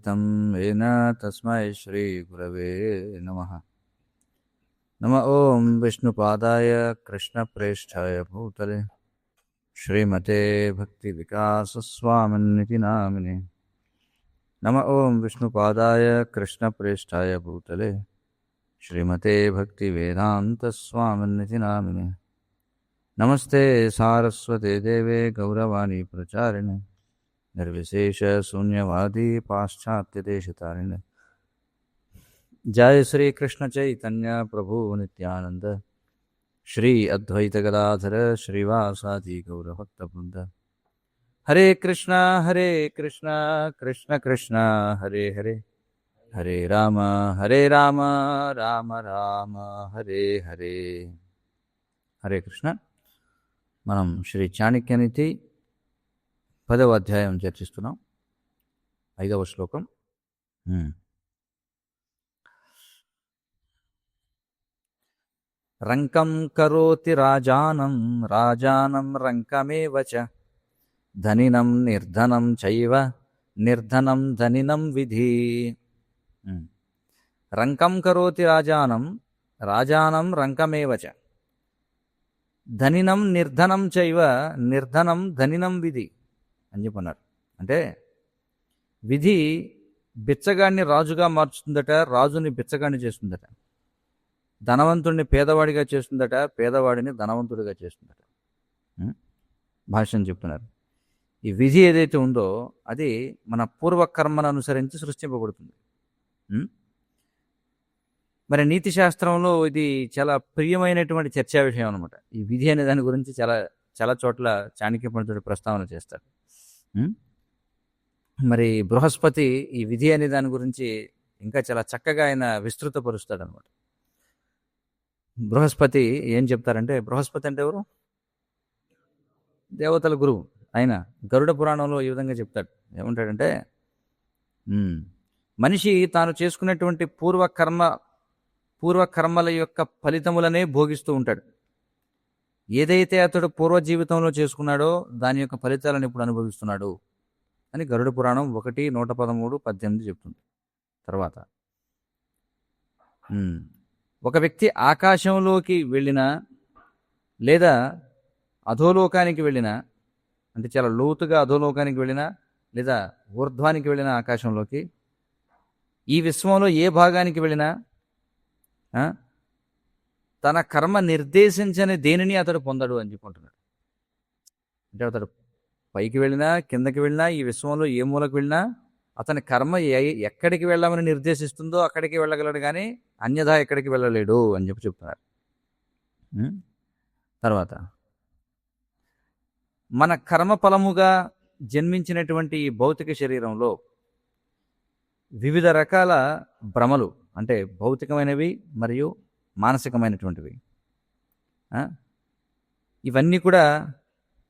तं येन तस्मै श्रीगुरवे नमः। नम ॐ विष्णुपादाय कृष्णप्रेष्ठाय भूतले श्रीमते भक्तिविकासस्वामिनिति नामिने। नम ॐ विष्णुपादाय कृष्णप्रेष्ठाय भूतले श्रीमते भक्तिवेदान्तस्वामिनिति नामिने। नमस्ते सारस्वते देवे गौरवाणी प्रचारिणे निर्विशेष शून्यवादी पाश्चात्यदेशतारिणे। जय श्री कृष्ण चैतन्य प्रभु नित्यानंद श्री अद्वैत गदाधर श्रीवासादि गौरभक्तवृंद। हरे कृष्णा कृष्ण कृष्ण हरे हरे, हरे राम राम राम हरे हरे। हरे कृष्ण। మనం శ్రీ చాణక్యనీతి 10వ అధ్యాయం చర్చిస్తున్నాం. 5వ శ్లోకం. రంకం కరోతి రాజానం రాజానం రంకమేవ చ ధనినం నిర్ధనం చైవ నిర్ధనం ధనినం విధి. రంకం కరోతి రాజానం రాజానం రంకమేవ చ ధనినం నిర్ధనం చైవ నిర్ధనం ధనినం విధి అని చెప్పన్నారు. అంటే విధి బిచ్చగాడిని రాజుగా మార్చుతుందట, రాజుని బిచ్చగాడిని చేస్తుందట. ధనవంతుడిని పేదవాడిగా చేస్తుందట, పేదవాడిని ధనవంతుడిగా చేస్తుందట. భాష్యం చెప్తున్నారు. ఈ విధి ఏదైతే ఉందో అది మన పూర్వకర్మను అనుసరించి సృష్టింపబడుతుంది. మరి నీతి శాస్త్రంలో ఇది చాలా ప్రియమైనటువంటి చర్చా విషయం అనమాట. ఈ విధి అనే దాని గురించి చాలా చాలా చోట్ల చాణక్య పండితుడు ప్రస్తావన చేస్తారు. మరి బృహస్పతి ఈ విధి అనే దాని గురించి ఇంకా చాలా చక్కగా ఆయన విస్తృతపరుస్తాడు అనమాట. బృహస్పతి ఏం చెప్తారంటే, బృహస్పతి అంటే ఎవరు? దేవతల గురువు. ఆయన గరుడ పురాణంలో ఈ విధంగా చెప్తాడు. ఏమంటాడంటే, మనిషి తాను చేసుకున్నటువంటి పూర్వకర్మల యొక్క ఫలితములనే భోగిస్తూ ఉంటాడు. ఏదైతే అతడు పూర్వ జీవితంలో చేసుకున్నాడో దాని యొక్క ఫలితాలను ఇప్పుడు అనుభవిస్తున్నాడు అని గరుడ పురాణం 1:113-18 చెప్తుంది. తర్వాత ఒక వ్యక్తి ఆకాశంలోకి వెళ్ళినా లేదా అధోలోకానికి వెళ్ళినా, అంటే చాలా లోతుగా అధోలోకానికి వెళ్ళినా లేదా ఊర్ధ్వానికి వెళ్ళినా ఆకాశంలోకి, ఈ విశ్వంలో ఏ భాగానికి వెళ్ళినా తన కర్మ నిర్దేశించని దేనిని అతడు పొందడు అని చెప్పుకుంటున్నాడు. అంటే అతడు పైకి వెళ్ళినా కిందకి వెళ్ళినా ఈ విశ్వంలో ఏ మూలకు వెళ్ళినా అతని కర్మ ఎక్కడికి వెళ్ళామని నిర్దేశిస్తుందో అక్కడికి వెళ్ళగలడు, కానీ అన్యథా ఎక్కడికి వెళ్ళలేడు అని చెప్తున్నారు. తర్వాత మన కర్మ ఫలముగా జన్మించినటువంటి ఈ భౌతిక శరీరంలో వివిధ రకాల భ్రమలు, అంటే భౌతికమైనవి మరియు మానసికమైనటువంటివి, ఇవన్నీ కూడా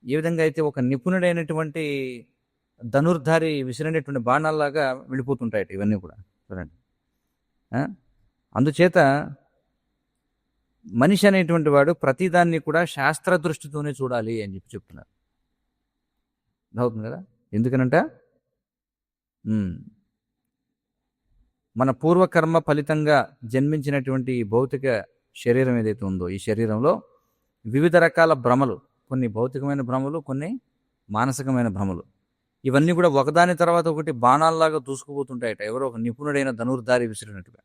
ఏ విధంగా అయితే ఒక నిపుణుడైనటువంటి ధనుర్ధారి విసిరినటువంటి బాణాల్లాగా వెళ్ళిపోతుంటాయి ఇవన్నీ కూడా. చూడండి, అందుచేత మనిషి అనేటువంటి వాడు ప్రతిదాన్ని కూడా శాస్త్ర దృష్టితోనే చూడాలి అని చెప్తున్నారు. అవుతుంది కదా? ఎందుకనంట మన పూర్వకర్మ ఫలితంగా జన్మించినటువంటి భౌతిక శరీరం ఏదైతే ఉందో ఈ శరీరంలో వివిధ రకాల భ్రమలు, కొన్ని భౌతికమైన భ్రమలు, కొన్ని మానసికమైన భ్రమలు, ఇవన్నీ కూడా ఒకదాని తర్వాత ఒకటి బాణాల్లాగా దూసుకుపోతుంటాయట, ఎవరో ఒక నిపుణుడైన ధనుర్ధారి విసిరినట్టుగా.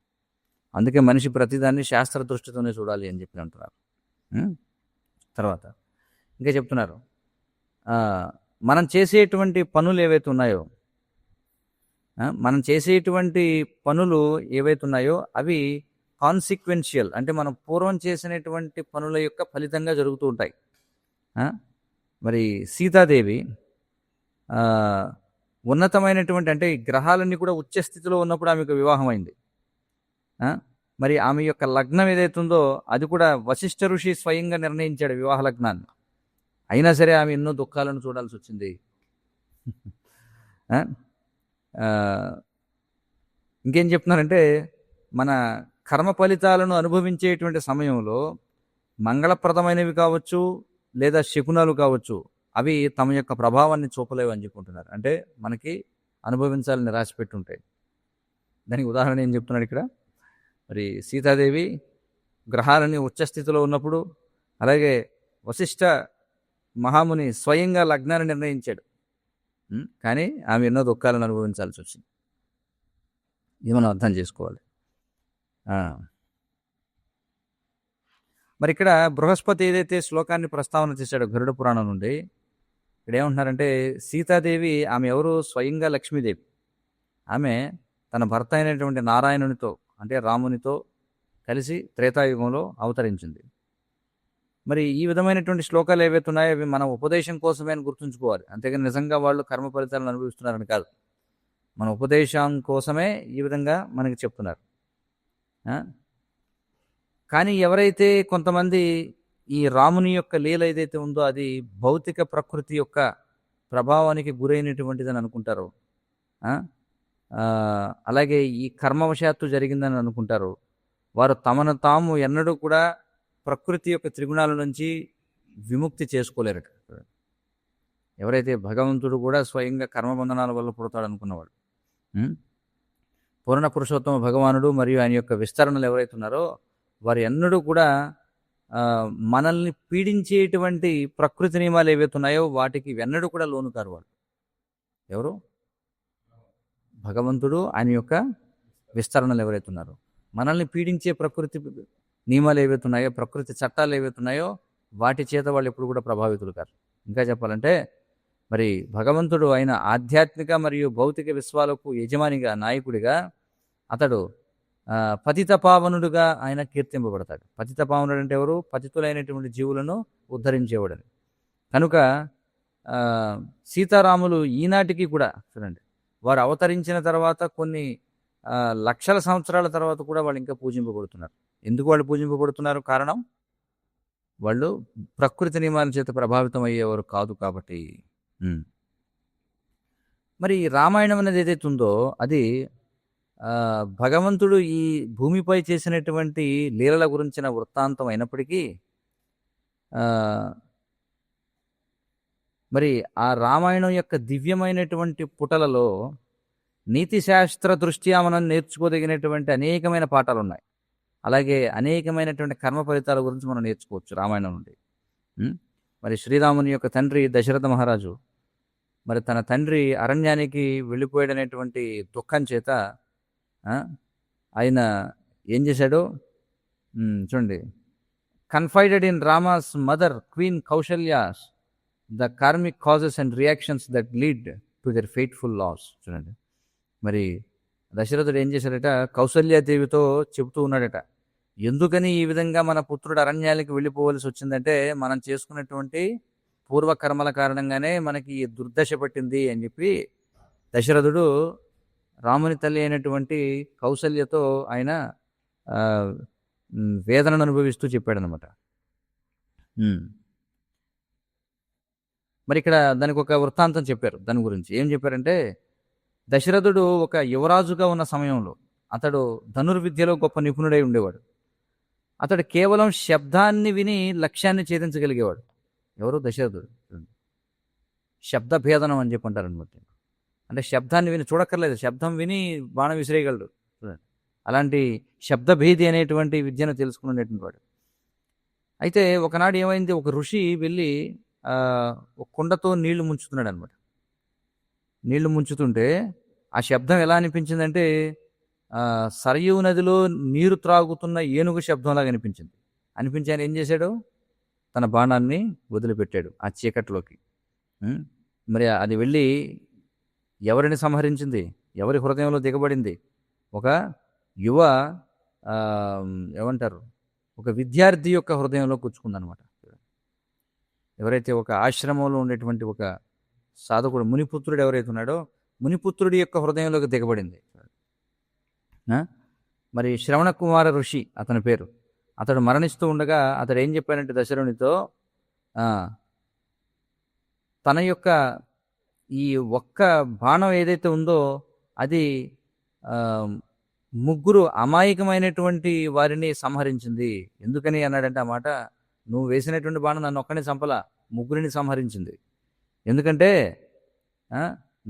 అందుకే మనిషి ప్రతిదాన్ని శాస్త్ర దృష్టితోనే చూడాలి అని చెప్పి అంటున్నారు. తర్వాత ఇంకా చెప్తున్నారు, మనం చేసేటువంటి పనులు ఏవైతే ఉన్నాయో అవి కాన్సిక్వెన్షియల్, అంటే మనం పూర్వం చేసినటువంటి పనుల యొక్క ఫలితంగా జరుగుతూ ఉంటాయి. మరి సీతాదేవి ఉన్నతమైనటువంటి, అంటే ఈ గ్రహాలన్నీ కూడా ఉచ్చ స్థితిలో ఉన్నప్పుడు ఆమెకు వివాహం అయింది. మరి ఆమె యొక్క లగ్నం ఏదైతుందో అది కూడా వశిష్ఠ ఋషి స్వయంగా నిర్ణయించాడు వివాహ లగ్నాన్ని. అయినా సరే ఆమె ఎన్నో దుఃఖాలను చూడాల్సి వచ్చింది. ఇంకేం చెప్తున్నారంటే, మన కర్మ ఫలితాలను అనుభవించేటువంటి సమయంలో మంగళప్రదమైనవి కావచ్చు లేదా శకునాలు కావచ్చు, అవి తమ యొక్క ప్రభావాన్ని చూపలేవు అని చెప్పుకుంటున్నారు. అంటే మనకి అనుభవించాలని రాసిపెట్టుంటాయి. దానికి ఉదాహరణ ఏం చెప్తున్నాడు ఇక్కడ? మరి సీతాదేవి గ్రహాలని ఉచ్చస్థితిలో ఉన్నప్పుడు, అలాగే వశిష్ఠ మహాముని స్వయంగా లగ్నాన్ని నిర్ణయించాడు. కానీ ఆమె ఎన్నో దుఃఖాలను అనుభవించాల్సి వచ్చింది. ఇది మనం అర్థం చేసుకోవాలి. మరి ఇక్కడ బృహస్పతి ఏదైతే శ్లోకాన్ని ప్రస్తావన చేశాడో గరుడ పురాణం నుండి, ఇక్కడ ఏమంటున్నారంటే సీతాదేవి ఆమె ఎవరు? స్వయంగా లక్ష్మీదేవి. ఆమె తన భర్త అయినటువంటి నారాయణునితో అంటే రామునితో కలిసి త్రేతాయుగంలో అవతరించింది. మరి ఈ విధమైనటువంటి శ్లోకాలు ఏవైతే ఉన్నాయో అవి మన ఉపదేశం కోసమే అని గుర్తుంచుకోవాలి. అంతేగాని నిజంగా వాళ్ళు కర్మ ఫలితాలను అనుభవిస్తున్నారని కాదు. మన ఉపదేశం కోసమే ఈ విధంగా మనకి చెప్తున్నారు. కానీ ఎవరైతే కొంతమంది ఈ రాముని యొక్క లీల ఏదైతే ఉందో అది భౌతిక ప్రకృతి యొక్క ప్రభావానికి గురైనటువంటిదని అనుకుంటారు, అలాగే ఈ కర్మవశాత్తు జరిగిందని అనుకుంటారు, వారు తమను తాము ఎన్నడూ కూడా ప్రకృతి యొక్క త్రిగుణాల నుంచి విముక్తి చేసుకోలేరట. ఎవరైతే భగవంతుడు కూడా స్వయంగా కర్మబంధనాల వల్ల పుడతాడు అనుకున్నవాడు, పూర్ణ పురుషోత్తమ భగవానుడు మరియు ఆయన యొక్క విస్తరణలు ఎవరైతే ఉన్నారో వారు ఎన్నడూ కూడా మనల్ని పీడించేటువంటి ప్రకృతి నియమాలు ఏవైతే ఉన్నాయో వాటికి ఎన్నడూ కూడా లోను కారు. వాళ్ళు ఎవరు? భగవంతుడు, ఆయన యొక్క విస్తరణలు ఎవరైతే ఉన్నారో, మనల్ని పీడించే ప్రకృతి నియమాలు ఏవైతే ఉన్నాయో, ప్రకృతి చట్టాలు ఏవైతే ఉన్నాయో వాటి చేత వాళ్ళు ఎప్పుడు కూడా ప్రభావితులు కారు. ఇంకా చెప్పాలంటే మరి భగవంతుడు ఆయన ఆధ్యాత్మిక మరియు భౌతిక విశ్వాలకు యజమానిగా, నాయకుడిగా అతడు పతిత పావనుడుగా ఆయన కీర్తింపబడతాడు. పతిత పావనుడు అంటే ఎవరు? పతితులైనటువంటి జీవులను ఉద్ధరించేవాడని. కనుక సీతారాములు ఈనాటికి కూడా చూడండి, వారు అవతరించిన తర్వాత కొన్ని లక్షల సంవత్సరాల తర్వాత కూడా వాళ్ళు ఇంకా పూజింపబడుతున్నారు. ఎందుకు వాళ్ళు పూజింపబడుతున్నారు? కారణం వాళ్ళు ప్రకృతి నియమాల చేత ప్రభావితం అయ్యేవారు కాదు కాబట్టి. మరి రామాయణం అనేది ఏదైతే ఉందో అది భగవంతుడు ఈ భూమిపై చేసినటువంటి లీలల గురించిన వృత్తాంతం అయినప్పటికీ మరి ఆ రామాయణం యొక్క దివ్యమైనటువంటి పుటలలో నీతి శాస్త్ర దృష్ట్యా మనం నేర్చుకోదగినటువంటి అనేకమైన పాఠాలు ఉన్నాయి. అలాగే అనేకమైనటువంటి కర్మ ఫలితాల గురించి మనం నేర్చుకోవచ్చు రామాయణం నుండి. మరి శ్రీరాముని యొక్క తండ్రి దశరథ మహారాజు మరి తన తండ్రి అరణ్యానికి వెళ్ళిపోయాడనేటువంటి దుఃఖం చేత ఆయన ఏం చేశాడు చూడండి. Confided in Rama's mother queen Kaushalya's the karmic causes and reactions that lead to their faithful loss. చూడండి, మరి దశరథుడు ఏం చేశాడట? కౌసల్యాదేవితో చెబుతూ ఉన్నాడట, ఎందుకని ఈ విధంగా మన పుత్రుడు అరణ్యానికి వెళ్ళిపోవలసి వచ్చిందంటే మనం చేసుకున్నటువంటి పూర్వకర్మల కారణంగానే మనకి ఈ దుర్దశ పట్టింది అని చెప్పి దశరథుడు రాముని తల్లి అయినటువంటి కౌసల్యతో ఆయన వేదనను అనుభవిస్తూ చెప్పాడనమాట. మరి ఇక్కడ దానికి ఒక వృత్తాంతం చెప్పారు. దాని గురించి ఏం చెప్పారంటే, దశరథుడు ఒక యువరాజుగా ఉన్న సమయంలో అతడు ధనుర్విద్యలో గొప్ప నిపుణుడై ఉండేవాడు. అతడు కేవలం శబ్దాన్ని విని లక్ష్యాన్ని ఛేదించగలిగేవాడు. ఎవరు? దశరథుడు. శబ్దభేదనం అని చెప్పి అంటారనమాట. అంటే శబ్దాన్ని విని, చూడక్కర్లేదు, శబ్దం విని బాణం విసిరేయగలడు. అలాంటి శబ్దభేది అనేటువంటి విద్యను తెలుసుకునేటువంటి వాడు. అయితే ఒకనాడు ఏమైంది, ఒక ఋషి వెళ్ళి ఒక కుండతో నీళ్లు ముంచుతున్నాడు అనమాట. నీళ్లు ముంచుతుంటే ఆ శబ్దం ఎలా అనిపించిందంటే సరయూ నదిలో నీరు త్రాగుతున్న ఏనుగు శబ్దంలాగా అనిపించి ఆయన ఏం చేశాడు? తన బాణాన్ని వదిలిపెట్టాడు ఆ చీకట్లోకి. మరి అది వెళ్ళి ఎవరిని సంహరించింది? ఎవరి హృదయంలో దిగబడింది? ఒక యువ ఏమంటారు, ఒక విద్యార్థి యొక్క హృదయంలో కూర్చుకుందనమాట. ఎవరైతే ఒక ఆశ్రమంలో ఉండేటువంటి ఒక సాధకుడు, మునిపుత్రుడు ఎవరైతే ఉన్నాడో మునిపుత్రుడి యొక్క హృదయంలోకి దిగబడింది. మరి శ్రవణ కుమార ఋషి అతని పేరు. అతడు మరణిస్తూ ఉండగా అతడు ఏం చెప్పాడంటే దశరథునితో, తన యొక్క ఈ ఒక్క బాణం ఏదైతే ఉందో అది ముగ్గురు అమాయకమైనటువంటి వారిని సంహరించింది. ఎందుకని అన్నాడంటే ఆ మాట, నువ్వు వేసినటువంటి బాణం నన్ను ఒక్కనే చంపలా, ముగ్గురిని సంహరించింది. ఎందుకంటే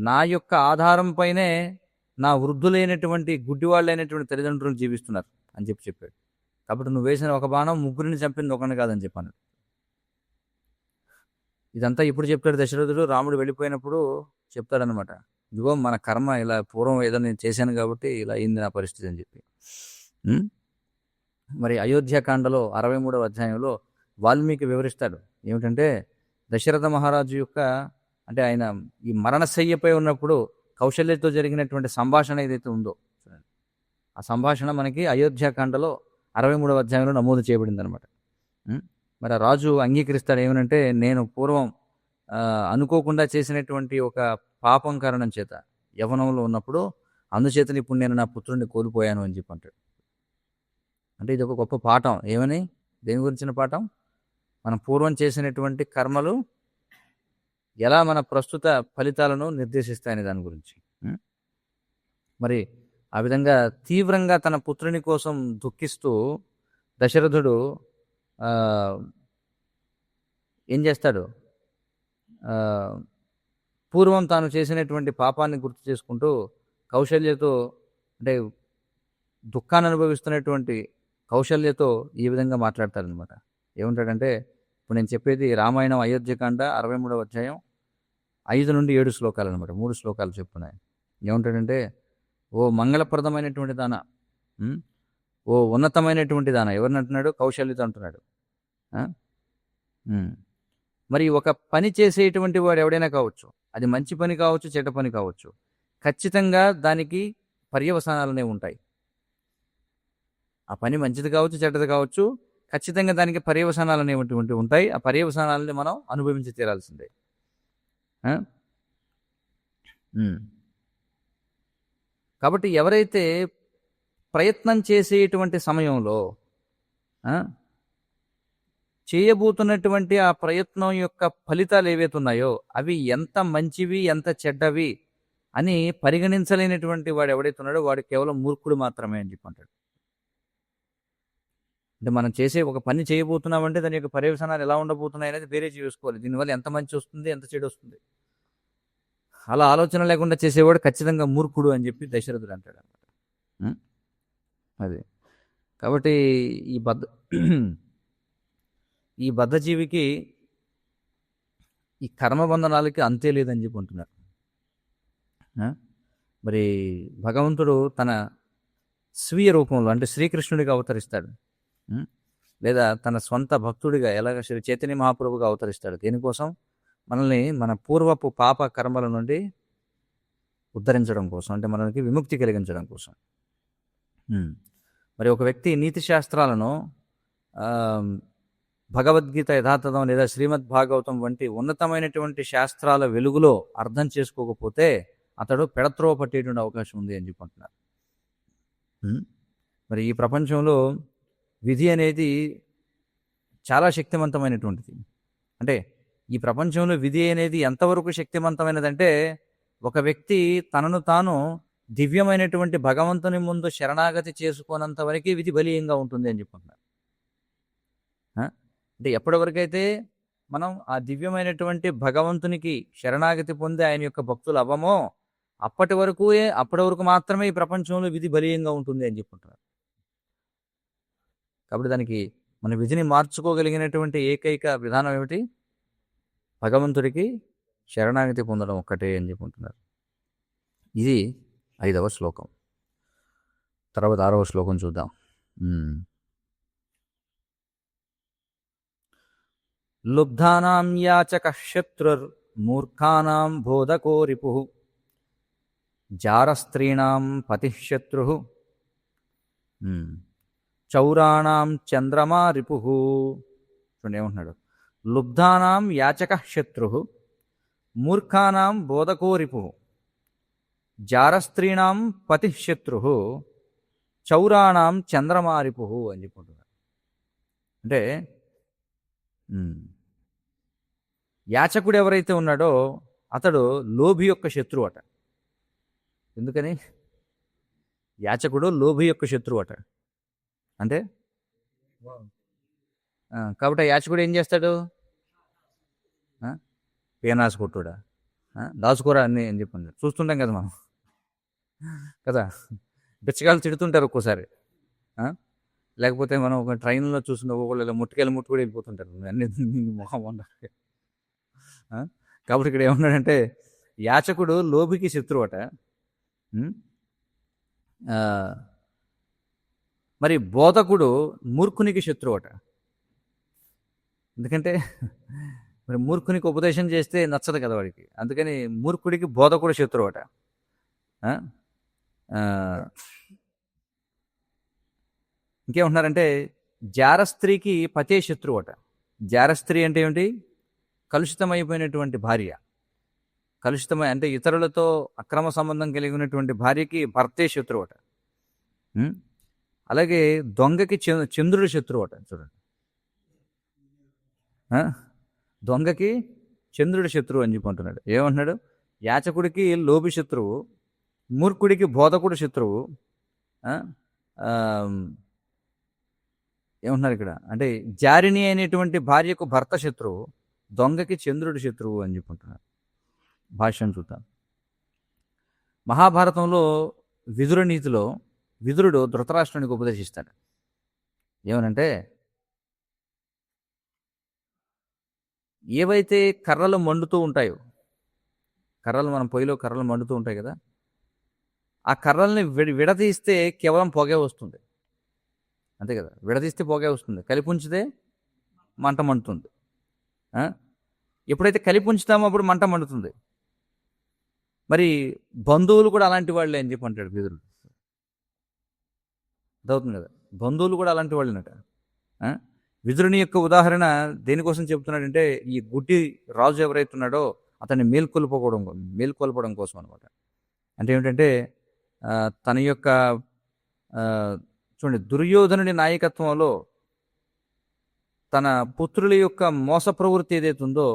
నా యొక్క ఆధారం పైనే నా వృద్ధులైనటువంటి గుడ్డివాళ్ళైనటువంటి తల్లిదండ్రులు జీవిస్తున్నారు అని చెప్పాడు. కాబట్టి నువ్వు వేసిన ఒక బాణం ముగ్గురిని చంపింది ఒకరిని కాదని చెప్పాను. ఇదంతా ఇప్పుడు చెప్తాడు దశరథుడు. రాముడు వెళ్ళిపోయినప్పుడు చెప్తాడనమాట. ఇదిగో మన కర్మ ఇలా పూర్వం ఏదో నేను చేశాను కాబట్టి ఇలా అయింది నా పరిస్థితి అని చెప్పి. మరి అయోధ్యకాండలో 63వ అధ్యాయంలో వాల్మీకి వివరిస్తాడు. ఏమిటంటే దశరథ మహారాజు యొక్క అంటే ఆయన ఈ మరణశయ్యపై ఉన్నప్పుడు కౌశల్యతో జరిగినటువంటి సంభాషణ ఏదైతే ఉందో ఆ సంభాషణ మనకి అయోధ్యకాండలో 63వ అధ్యాయంలో నమోదు చేయబడింది అనమాట. మరి ఆ రాజు అంగీకరిస్తాడు. ఏమనంటే నేను పూర్వం అనుకోకుండా చేసినటువంటి ఒక పాపం కారణం చేత యవ్వనంలో ఉన్నప్పుడు అందుచేతని ఇప్పుడు నేను నా పుత్రుడిని కోల్పోయాను అని చెప్పి అంటాడు. అంటే ఇది ఒక గొప్ప పాఠం. ఏమని? దేని గురించిన పాఠం? మనం పూర్వం చేసినటువంటి కర్మలు ఎలా మన ప్రస్తుత ఫలితాలను నిర్దేశిస్తాయనే దాని గురించి. మరి ఆ విధంగా తీవ్రంగా తన పుత్రుని కోసం దుఃఖిస్తూ దశరథుడు ఏం చేస్తాడు? పూర్వం తాను చేసినటువంటి పాపాన్ని గుర్తు చేసుకుంటూ కౌశల్యతో అంటే దుఃఖాన్ని అనుభవిస్తున్నటువంటి కౌశల్యతో ఈ విధంగా మాట్లాడతాడనమాట. ఏమంటాడంటే ఇప్పుడు నేను చెప్పేది రామాయణం అయోధ్యకాండ 63వ అధ్యాయం 5 నుండి 7 శ్లోకాలు అనమాట. 3 శ్లోకాలు చెప్పున్నాయి. ఏమంటాడంటే ఓ మంగళప్రదమైనటువంటి దాన, ఓ ఉన్నతమైనటువంటి దాన. ఎవరిని అంటున్నాడు? కౌశల్యతో అంటున్నాడు. మరి ఒక పని చేసేటువంటి వాడు ఎవడైనా కావచ్చు, అది మంచి పని కావచ్చు, చెడ్డ పని కావచ్చు, ఖచ్చితంగా దానికి పర్యవసానాలనే ఉంటాయి. ఆ పని మంచిది కావచ్చు, చెడ్డది కావచ్చు, ఖచ్చితంగా దానికి పర్యవసానాలు అనేటువంటి ఉంటాయి. ఆ పర్యవసానాలని మనం అనుభవించి తీరాల్సిందే. కాబట్టి ఎవరైతే ప్రయత్నం చేసేటువంటి సమయంలో చేయబోతున్నటువంటి ఆ ప్రయత్నం యొక్క ఫలితాలు ఏవైతే ఉన్నాయో అవి ఎంత మంచివి ఎంత చెడ్డవి అని పరిగణించలేనటువంటి వాడు ఎవడైతే ఉన్నాడో వాడు కేవలం మూర్ఖుడు మాత్రమే అని చెప్పి అంటాడు. అంటే మనం చేసే ఒక పని చేయబోతున్నామంటే దాని యొక్క పర్యవసానాలు ఎలా ఉండబోతున్నాయి అనేది వేరే చేసుకోవాలి. దీనివల్ల ఎంత మంచి వస్తుంది, ఎంత చెడు వస్తుంది, అలా ఆలోచన లేకుండా చేసేవాడు ఖచ్చితంగా మూర్ఖుడు అని చెప్పి దశరథుడు అంటాడు అనమాట. అది కాబట్టి ఈ బద్ధజీవికి ఈ కర్మబంధనాలకి అంతే లేదని చెప్పి అంటున్నారు. మరి భగవంతుడు తన స్వీయ రూపంలో అంటే శ్రీకృష్ణుడిగా అవతరిస్తాడు, లేదా తన సొంత భక్తుడిగా ఎలాగ శ్రీ చైతన్య మహాప్రభుగా అవతరిస్తాడు. దేనికోసం? మనల్ని మన పూర్వపు పాప కర్మల నుండి ఉద్ధరించడం కోసం, అంటే మనకి విముక్తి కలిగించడం కోసం. మరి ఒక వ్యక్తి నీతి శాస్త్రాలను భగవద్గీత యథాతథం లేదా శ్రీమద్ భాగవతం వంటి ఉన్నతమైనటువంటి శాస్త్రాల వెలుగులో అర్థం చేసుకోకపోతే అతడు పెడత్రోవ పట్టేటువంటి అవకాశం ఉంది అని చెప్పుకుంటున్నారు. మరి ఈ ప్రపంచంలో విధి అనేది చాలా శక్తివంతమైనటువంటిది. అంటే ఈ ప్రపంచంలో విధి అనేది ఎంతవరకు శక్తివంతమైనదంటే ఒక వ్యక్తి తనను తాను దివ్యమైనటువంటి భగవంతుని ముందు శరణాగతి చేసుకోనంత వరకే విధి బలీయంగా ఉంటుంది అని చెప్పుకుంటున్నారు. అంటే ఎప్పటి వరకైతే మనం ఆ దివ్యమైనటువంటి భగవంతునికి శరణాగతి పొంది ఆయన యొక్క భక్తులు అవ్వమో అప్పటి వరకు మాత్రమే ఈ ప్రపంచంలో విధి బలీయంగా ఉంటుంది అని చెప్పుకుంటున్నారు. కాబట్టి దానికి మన విధిని మార్చుకోగలిగినటువంటి ఏకైక విధానం ఏమిటి? భగవంతుడికి శరణాగతి పొందడం ఒక్కటే అని చెప్పుకుంటున్నారు. ఇది 5వ శ్లోకం. తర్వాత 6వ శ్లోకం చూద్దాం. లుబ్ధానాం యాచకః శత్రుర్మూర్ఖానాం బోధకో రిపుః జారస్త్రీణాం పతిః శత్రుః చౌరాణాం చంద్రమా రిపుః. చూడండి ఏమంటున్నాడు? లుబ్ధానాం యాచకః శత్రుః మూర్ఖానాం బోధకో రిపుః జారస్త్రీణాం పతిః శత్రుః చౌరాణాం చంద్రమా రిపుః అని చెప్పుకుంటున్నాడు. అంటే యాచకుడు ఎవరైతే ఉన్నాడో అతడు లోభి యొక్క శత్రువు అట. ఎందుకని? యాచకుడు లోభి యొక్క శత్రువు అట. అంటే కాబట్టి యాచకుడు ఏం చేస్తాడు? పేనాసు కొట్టుడా, దాచుకోరా అన్ని అని చెప్పండి. చూస్తుంటాం కదా మనం. కదా! బిచ్చగాళ్ళు తిడుతుంటారు ఒక్కోసారి. ఆ! లేకపోతే మనం ఒక ట్రైన్‌లో చూసిన ఒక్కొక్కళ్ళు ఇలా ముట్టుకెళ్ళి వెళ్ళిపోతుంటారు. అన్నీ మొహం మొండ ఆ! కాబట్టి ఇక్కడ ఏమన్నాడంటే యాచకుడు లోభికి శత్రువట. హ్మ్. ఆహ్, మరి బోధకుడు మూర్ఖునికి శత్రువట. ఎందుకంటే మరి మూర్ఖునికి ఉపదేశం చేస్తే నచ్చదు కదా వాడికి. అందుకని మూర్ఖుడికి బోధకుడు శత్రువట. ఆ! ఆహ్, ఇంకేమంటున్నారంటే జారస్త్రీకి పతే శత్రువట. జారస్త్రీ అంటే ఏమిటి? కలుషితమైపోయినటువంటి భార్య. అంటే ఇతరులతో అక్రమ సంబంధం కలిగి ఉన్నటువంటి భార్యకి భర్తే శత్రువట. హ్మ్. అలాగే దొంగకి చంద్రుడు శత్రువట చూడండి. ఆ! దొంగకి చంద్రుడి శత్రువు అని చెప్పి అంటున్నాడు. ఏమంటున్నాడు? యాచకుడికి లోభి శత్రువు, మూర్ఖుడికి బోధకుడు శత్రువు. ఆ! ఆహ్, ఏమంటున్నారు ఇక్కడ? అంటే జారిణి అయినటువంటి భార్యకు భర్త శత్రువు, దొంగకి చంద్రుడి శత్రువు అని చెప్పి అంటున్నాడు. భాష్యం చూద్దాం. మహాభారతంలో విదుర నీతిలో విదురుడు ధృతరాష్ట్రునికి ఉపదేశిస్తాడు. ఏమనంటే ఏవైతే కర్రలు మండుతూ ఉంటాయో, మనం పొయ్యిలో కర్రలు మండుతూ ఉంటాయి కదా! ఆ కర్రల్ని విడదీస్తే కేవలం పొగే వస్తుంది. అంతే కదా! విడదీస్తే పొగే వస్తుంది. కలిపుంచితే మంట మండుతుంది. ఆ! ఎప్పుడైతే కలిపుంచుతామో అప్పుడు మంట మండుతుంది. మరి బంధువులు కూడా అలాంటి వాళ్ళే అని చెప్పి అంటాడు విదురుడు. అర్థమవుతుంది కదా! బంధువులు కూడా అలాంటి వాళ్ళేనట. ఆ! విదురుని యొక్క ఉదాహరణ దేనికోసం చెప్తున్నాడంటే ఈ గుడ్డి రాజు ఎవరైతే ఉన్నాడో అతన్ని మేల్కొల్పడం కోసం అనమాట. అంటే ఏమిటంటే తన యొక్క చూడండి దుర్యోధనుడి నాయకత్వంలో తన పుత్రుల యొక్క మోస ప్రవృత్తి ఏదైతే ఉందో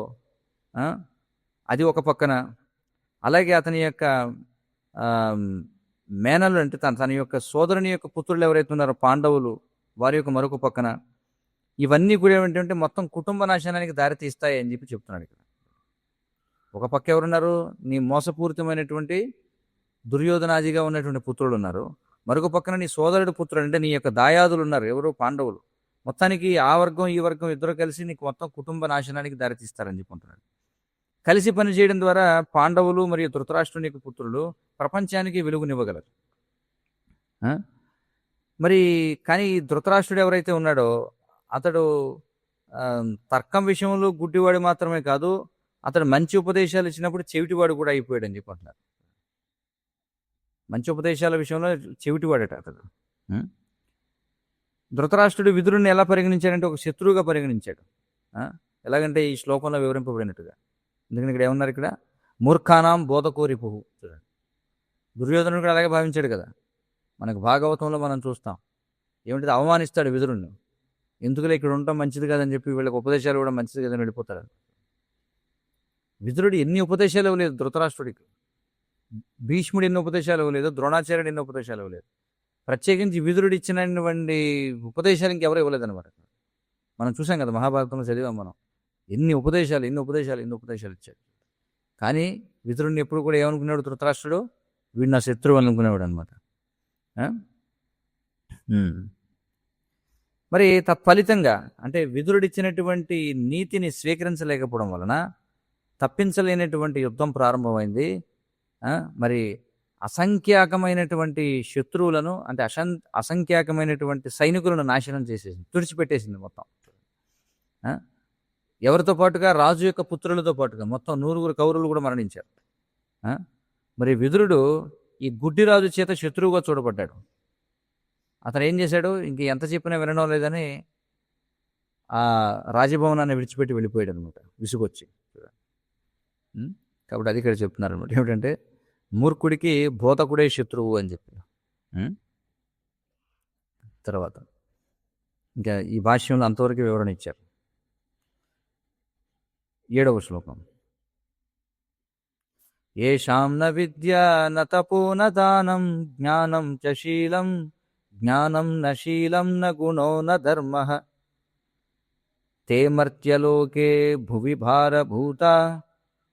అది ఒక పక్కన, అలాగే అతని యొక్క మేనలు అంటే తన యొక్క సోదరుని యొక్క పుత్రులు ఎవరైతే ఉన్నారో పాండవులు వారి యొక్క మరొక పక్కన, ఇవన్నీ కూడా ఏమిటంటే మొత్తం కుటుంబ నాశనానికి దారితీస్తాయి అని చెప్పి చెప్తున్నాడు ఇక్కడ. ఒక పక్క ఎవరున్నారు? నీ మోసపూరితమైనటువంటి దుర్యోధనాదిగా ఉన్నటువంటి పుత్రులు ఉన్నారు. మరొక పక్కన నీ సోదరుడు పుత్రుడు అంటే నీ యొక్క దాయాదులు ఉన్నారు. ఎవరు? పాండవులు. మొత్తానికి ఆ వర్గం ఈ వర్గం ఇద్దరు కలిసి నీకు మొత్తం కుటుంబ నాశనానికి దారితీస్తారని చెప్పుకుంటున్నాడు. కలిసి పనిచేయడం ద్వారా పాండవులు మరియు ధృతరాష్ట్రుని యొక్క పుత్రులు ప్రపంచానికి వెలుగునివ్వగలరు. మరి కానీ ధృతరాష్ట్రుడు ఎవరైతే ఉన్నాడో అతడు తర్కం విషయంలో గుడ్డివాడు మాత్రమే కాదు, అతడు మంచి ఉపదేశాలు ఇచ్చినప్పుడు చెవిటివాడు కూడా అయిపోయాడు అని చెప్పుకుంటున్నారు. మంచి ఉపదేశాల విషయంలో చెవిటివాడట అతడు. ధృతరాష్ట్రుడు విదురుని ఎలా పరిగణించాడంటే ఒక శత్రువుగా పరిగణించాడు. ఎలాగంటే ఈ శ్లోకంలో వివరింపబడినట్టుగా. ఎందుకంటే ఇక్కడ ఏమన్నారు? ఇక్కడ మూర్ఖానాం బోధకోరిపుహు. చూడండి, దుర్యోధనుడు కూడా అలాగే భావించాడు కదా. మనకు భాగవతంలో మనం చూస్తాం ఏమిటి, అవమానిస్తాడు విదురుణ్ణి. ఎందుకులే ఇక్కడ ఉండటం మంచిది కాదని చెప్పి వీళ్ళకి ఉపదేశాలు కూడా మంచిది కదని వెళ్ళిపోతాడు. విదురుడు ఎన్ని ఉపదేశాలు ఇవ్వలేదు ధృతరాష్ట్రుడికి. భీష్ముడు ఎన్ని ఉపదేశాలు ఇవ్వలేదు, ద్రోణాచార్యుడు ఎన్ని ఉపదేశాలు ఇవ్వలేదు. ప్రత్యేకించి విదురుడు ఇచ్చినటువంటి ఉపదేశాలు ఇంకెవరు ఇవ్వలేదన్నమాట. మనం చూసాం కదా, మహాభారతంలో చదివాం మనం. ఎన్ని ఉపదేశాలు ఇచ్చాడు. కానీ విదురుడిని ఎప్పుడు కూడా ఏమనుకున్నాడు ధృతరాష్ట్రుడు? వీడు నా శత్రువు అనుకునేవాడు అనమాట. మరి తత్ఫలితంగా అంటే విదురుడిచ్చినటువంటి నీతిని స్వీకరించలేకపోవడం వలన తప్పించలేనటువంటి యుద్ధం ప్రారంభమైంది. మరి అసంఖ్యాకమైనటువంటి శత్రువులను అంటే అసంఖ్యాకమైనటువంటి సైనికులను నాశనం చేసేసింది, తుడిచిపెట్టేసింది మొత్తం. ఎవరితో పాటుగా? రాజు యొక్క పుత్రులతో పాటుగా మొత్తం 100 కౌరవులు కూడా మరణించారు. మరి విదురుడు ఈ గుడ్డి రాజు చేత శత్రువుగా చూడబడ్డాడు. అతను ఏం చేశాడు? ఇంక ఎంత చెప్పినా వినడం లేదని ఆ రాజభవనాన్ని విడిచిపెట్టి వెళ్ళిపోయాడు అనమాట, విసుగొచ్చి. కాబట్టి అది ఇక్కడ చెప్తున్నారు అనమాట. ఏమిటంటే మూర్ఖుడికి బోధకుడే శత్రువు అని చెప్పి. తర్వాత ఇంకా ఈ భాష్యంలో అంతవరకు వివరణ ఇచ్చారు. 7వ శ్లోకం. ఏషాం న విద్య న తపో న దానం జ్ఞానం చ శీలం జ్ఞానం న శీలం న గుణో న ధర్మ తే మర్త్యలోకే భువి భారభూత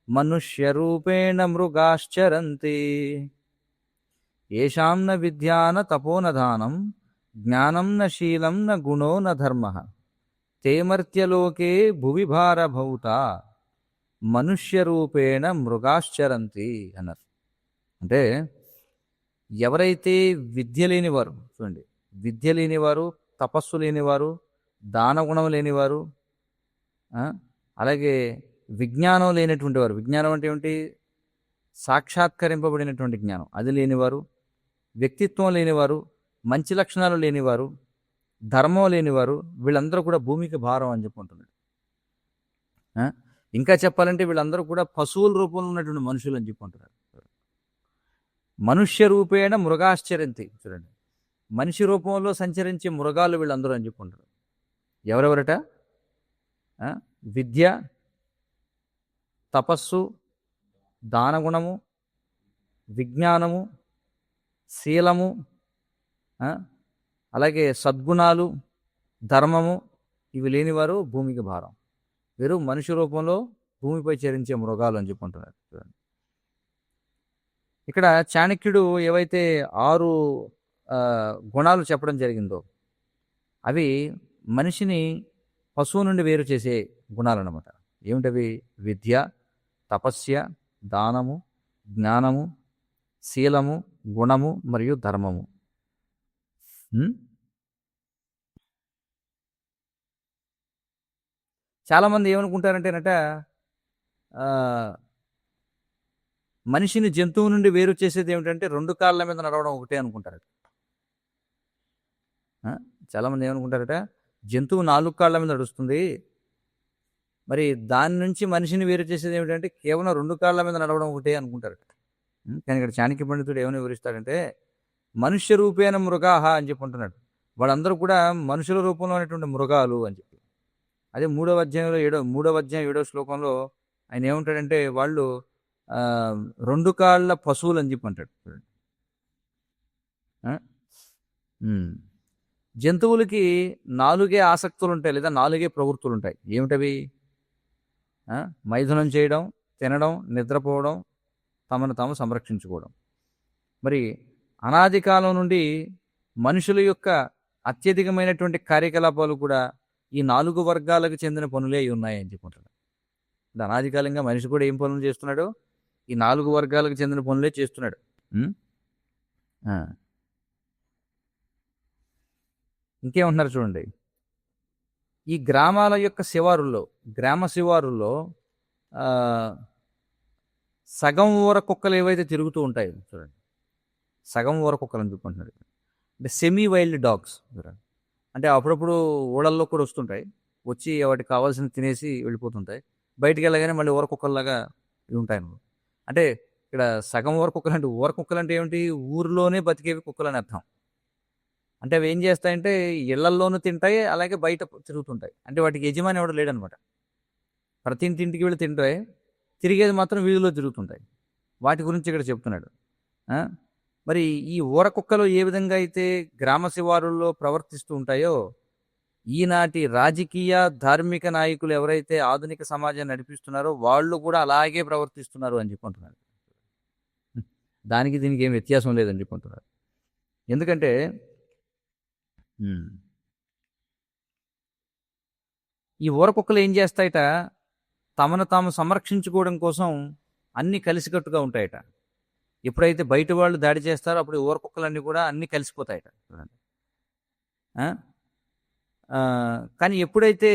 మనుష్య రూపేణ మృగాశ్చరంతి. ఏషాం న విద్యా న తపో న దానం జ్ఞానం న శీలం న గుణో న ధర్మ తేమర్త్యలోకే భువి భారభౌత మనుష్య రూపేణ మృగాశ్చరంతి అన్నారు. అంటే ఎవరైతే విద్య లేనివారు, చూడండి, విద్య లేనివారు, తపస్సు లేనివారు, దానగుణం లేనివారు, అలాగే విజ్ఞానం లేనటువంటి వారు, విజ్ఞానం అంటే ఏమిటి, సాక్షాత్కరింపబడినటువంటి జ్ఞానం అది లేనివారు, వ్యక్తిత్వం లేనివారు, మంచి లక్షణాలు లేనివారు, ధర్మం లేనివారు, వీళ్ళందరూ కూడా భూమికి భారం అని చెప్పుకుంటున్నాడు. ఇంకా చెప్పాలంటే వీళ్ళందరూ కూడా పశువుల రూపంలో ఉన్నటువంటి మనుషులు అని చెప్పుకుంటున్నారు. మనుష్య రూపేణ మృగాశ్చరంతి, చూడండి, మనిషి రూపంలో సంచరించే మృగాలు వీళ్ళందరూ అని చెప్పుకుంటారు. ఎవరెవరట? విద్య, తపస్సు, దానగుణము, విజ్ఞానము, శీలము, అలాగే సద్గుణాలు, ధర్మము, ఇవి లేనివారు భూమికి భారం. వీరు మనిషి రూపంలో భూమిపై చరించే మృగాలు అని చెప్పుకుంటున్నారు. ఇక్కడ చాణక్యుడు ఏవైతే 6 గుణాలు చెప్పడం జరిగిందో అవి మనిషిని పశువు నుండి వేరు చేసే గుణాలు అన్నమాట. ఏమిటవి? విద్య, తపస్య, దానము, జ్ఞానము, శీలము, గుణము మరియు ధర్మము. చాలామంది ఏమనుకుంటారంటేనట, మనిషిని జంతువు నుండి వేరు చేసేది ఏమిటంటే 2 కాళ్ళ మీద నడవడం ఒకటే అనుకుంటారట. చాలామంది ఏమనుకుంటారట, జంతువు 4 కాళ్ళ మీద నడుస్తుంది, మరి దాని నుంచి మనిషిని వేరు చేసేది ఏమిటంటే కేవలం 2 కాళ్ళ మీద నడవడం ఒకటే అనుకుంటారట. కానీ ఇక్కడ చాణక్య పండితుడు ఏమని వివరిస్తాడంటే, మనుష్య రూపేణ మృగాహ అని చెప్పుకుంటున్నాడు. వాళ్ళందరూ కూడా మనుషుల రూపంలో ఉన్నటువంటి మృగాలు అని చెప్పి. అదే 3వ అధ్యాయం 7వ శ్లోకంలో ఆయన ఏమంటాడంటే, వాళ్ళు 2 కాళ్ళ పశువులు అని చెప్పి అంటాడు. జంతువులకి 4 ఆసక్తులు ఉంటాయి, లేదా 4 ప్రవృత్తులు ఉంటాయి. ఏమిటవి? మైథునం చేయడం, తినడం, నిద్రపోవడం, తమను తాము సంరక్షించుకోవడం. మరి అనాది కాలం నుండి మనుషుల యొక్క అత్యధికమైనటువంటి కార్యకలాపాలు కూడా ఈ 4 వర్గాలకు చెందిన పనులే ఉన్నాయని చెప్పుకుంటున్నాడు. అనాది కాలంగా మనిషి కూడా ఏం పనులు చేస్తున్నాడు? ఈ 4 వర్గాలకు చెందిన పనులే చేస్తున్నాడు. ఇంకేమంటున్నారు చూడండి, ఈ గ్రామాల యొక్క గ్రామ శివారుల్లో సగం ఊర కుక్కలు ఏవైతే తిరుగుతూ ఉంటాయో చూడండి, సగం ఊర కుక్కలు అని చెప్పుకుంటున్నాడు. అంటే సెమీ వైల్డ్ డాగ్స్ చూడండి. అంటే అప్పుడప్పుడు ఊళ్ళల్లో కూడా వస్తుంటాయి, వచ్చి వాటికి కావాల్సిన తినేసి వెళ్ళిపోతుంటాయి. బయటికి వెళ్ళగానే మళ్ళీ ఊర కుక్కల్లాగా ఉంటాయి. అంటే ఇక్కడ సగం ఊర కుక్కలు అంటే ఏమిటి? ఊరిలోనే బతికేవి కుక్కలు అని అర్థం. అంటే అవి ఏం చేస్తాయంటే ఇళ్లల్లోనూ తింటాయి, అలాగే బయట తిరుగుతుంటాయి. అంటే వాటికి యజమాని ఎవడు లేడనమాట. ప్రతి ఇంటికి వెళ్ళి తింటాయి, తిరిగేది మాత్రం వీధిలో తిరుగుతుంటాయి. వాటి గురించి ఇక్కడ చెప్తున్నాడు. మరి ఈ ఊర కుక్కలు ఏ విధంగా అయితే గ్రామ శివారుల్లో ప్రవర్తిస్తూ ఉంటాయో, ఈనాటి రాజకీయ ధార్మిక నాయకులు ఎవరైతే ఆధునిక సమాజాన్ని నడిపిస్తున్నారో వాళ్ళు కూడా అలాగే ప్రవర్తిస్తున్నారు అని చెప్పుకుంటున్నారు. దానికి దీనికి ఏం వ్యత్యాసం లేదని చెప్పుకుంటున్నారు. ఎందుకంటే ఈ ఊర కుక్కలు ఏం చేస్తాయట, తమను తాము సంరక్షించుకోవడం కోసం అన్నీ కలిసికట్టుగా ఉంటాయట. ఎప్పుడైతే బయట వాళ్ళు దాడి చేస్తారో అప్పుడు ఊర కుక్కలన్నీ కూడా అన్నీ కలిసిపోతాయట. కానీ ఎప్పుడైతే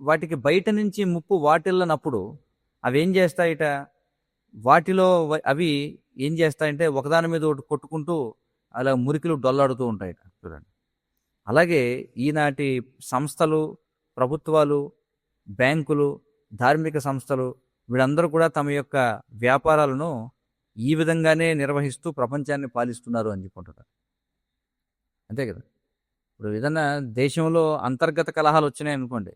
వాటికి బయట నుంచి ముప్పు వాటిల్లనప్పుడు అవి ఏం చేస్తాయట, వాటిలో అవి ఏం చేస్తాయంటే ఒకదాని మీద ఒకటి కొట్టుకుంటూ అలా మురికిలు డొల్లాడుతూ ఉంటాయట. చూడండి, అలాగే ఈనాటి సంస్థలు, ప్రభుత్వాలు, బ్యాంకులు, ధార్మిక సంస్థలు వీళ్ళందరూ కూడా తమ యొక్క వ్యాపారాలను ఈ విధంగానే నిర్వహిస్తూ ప్రపంచాన్ని పాలిస్తున్నారు అని చెప్పుకుంటున్నారు. అంతే కదా. ఇప్పుడు ఏదైనా దేశంలో అంతర్గత కలహాలు వచ్చినాయి అనుకోండి,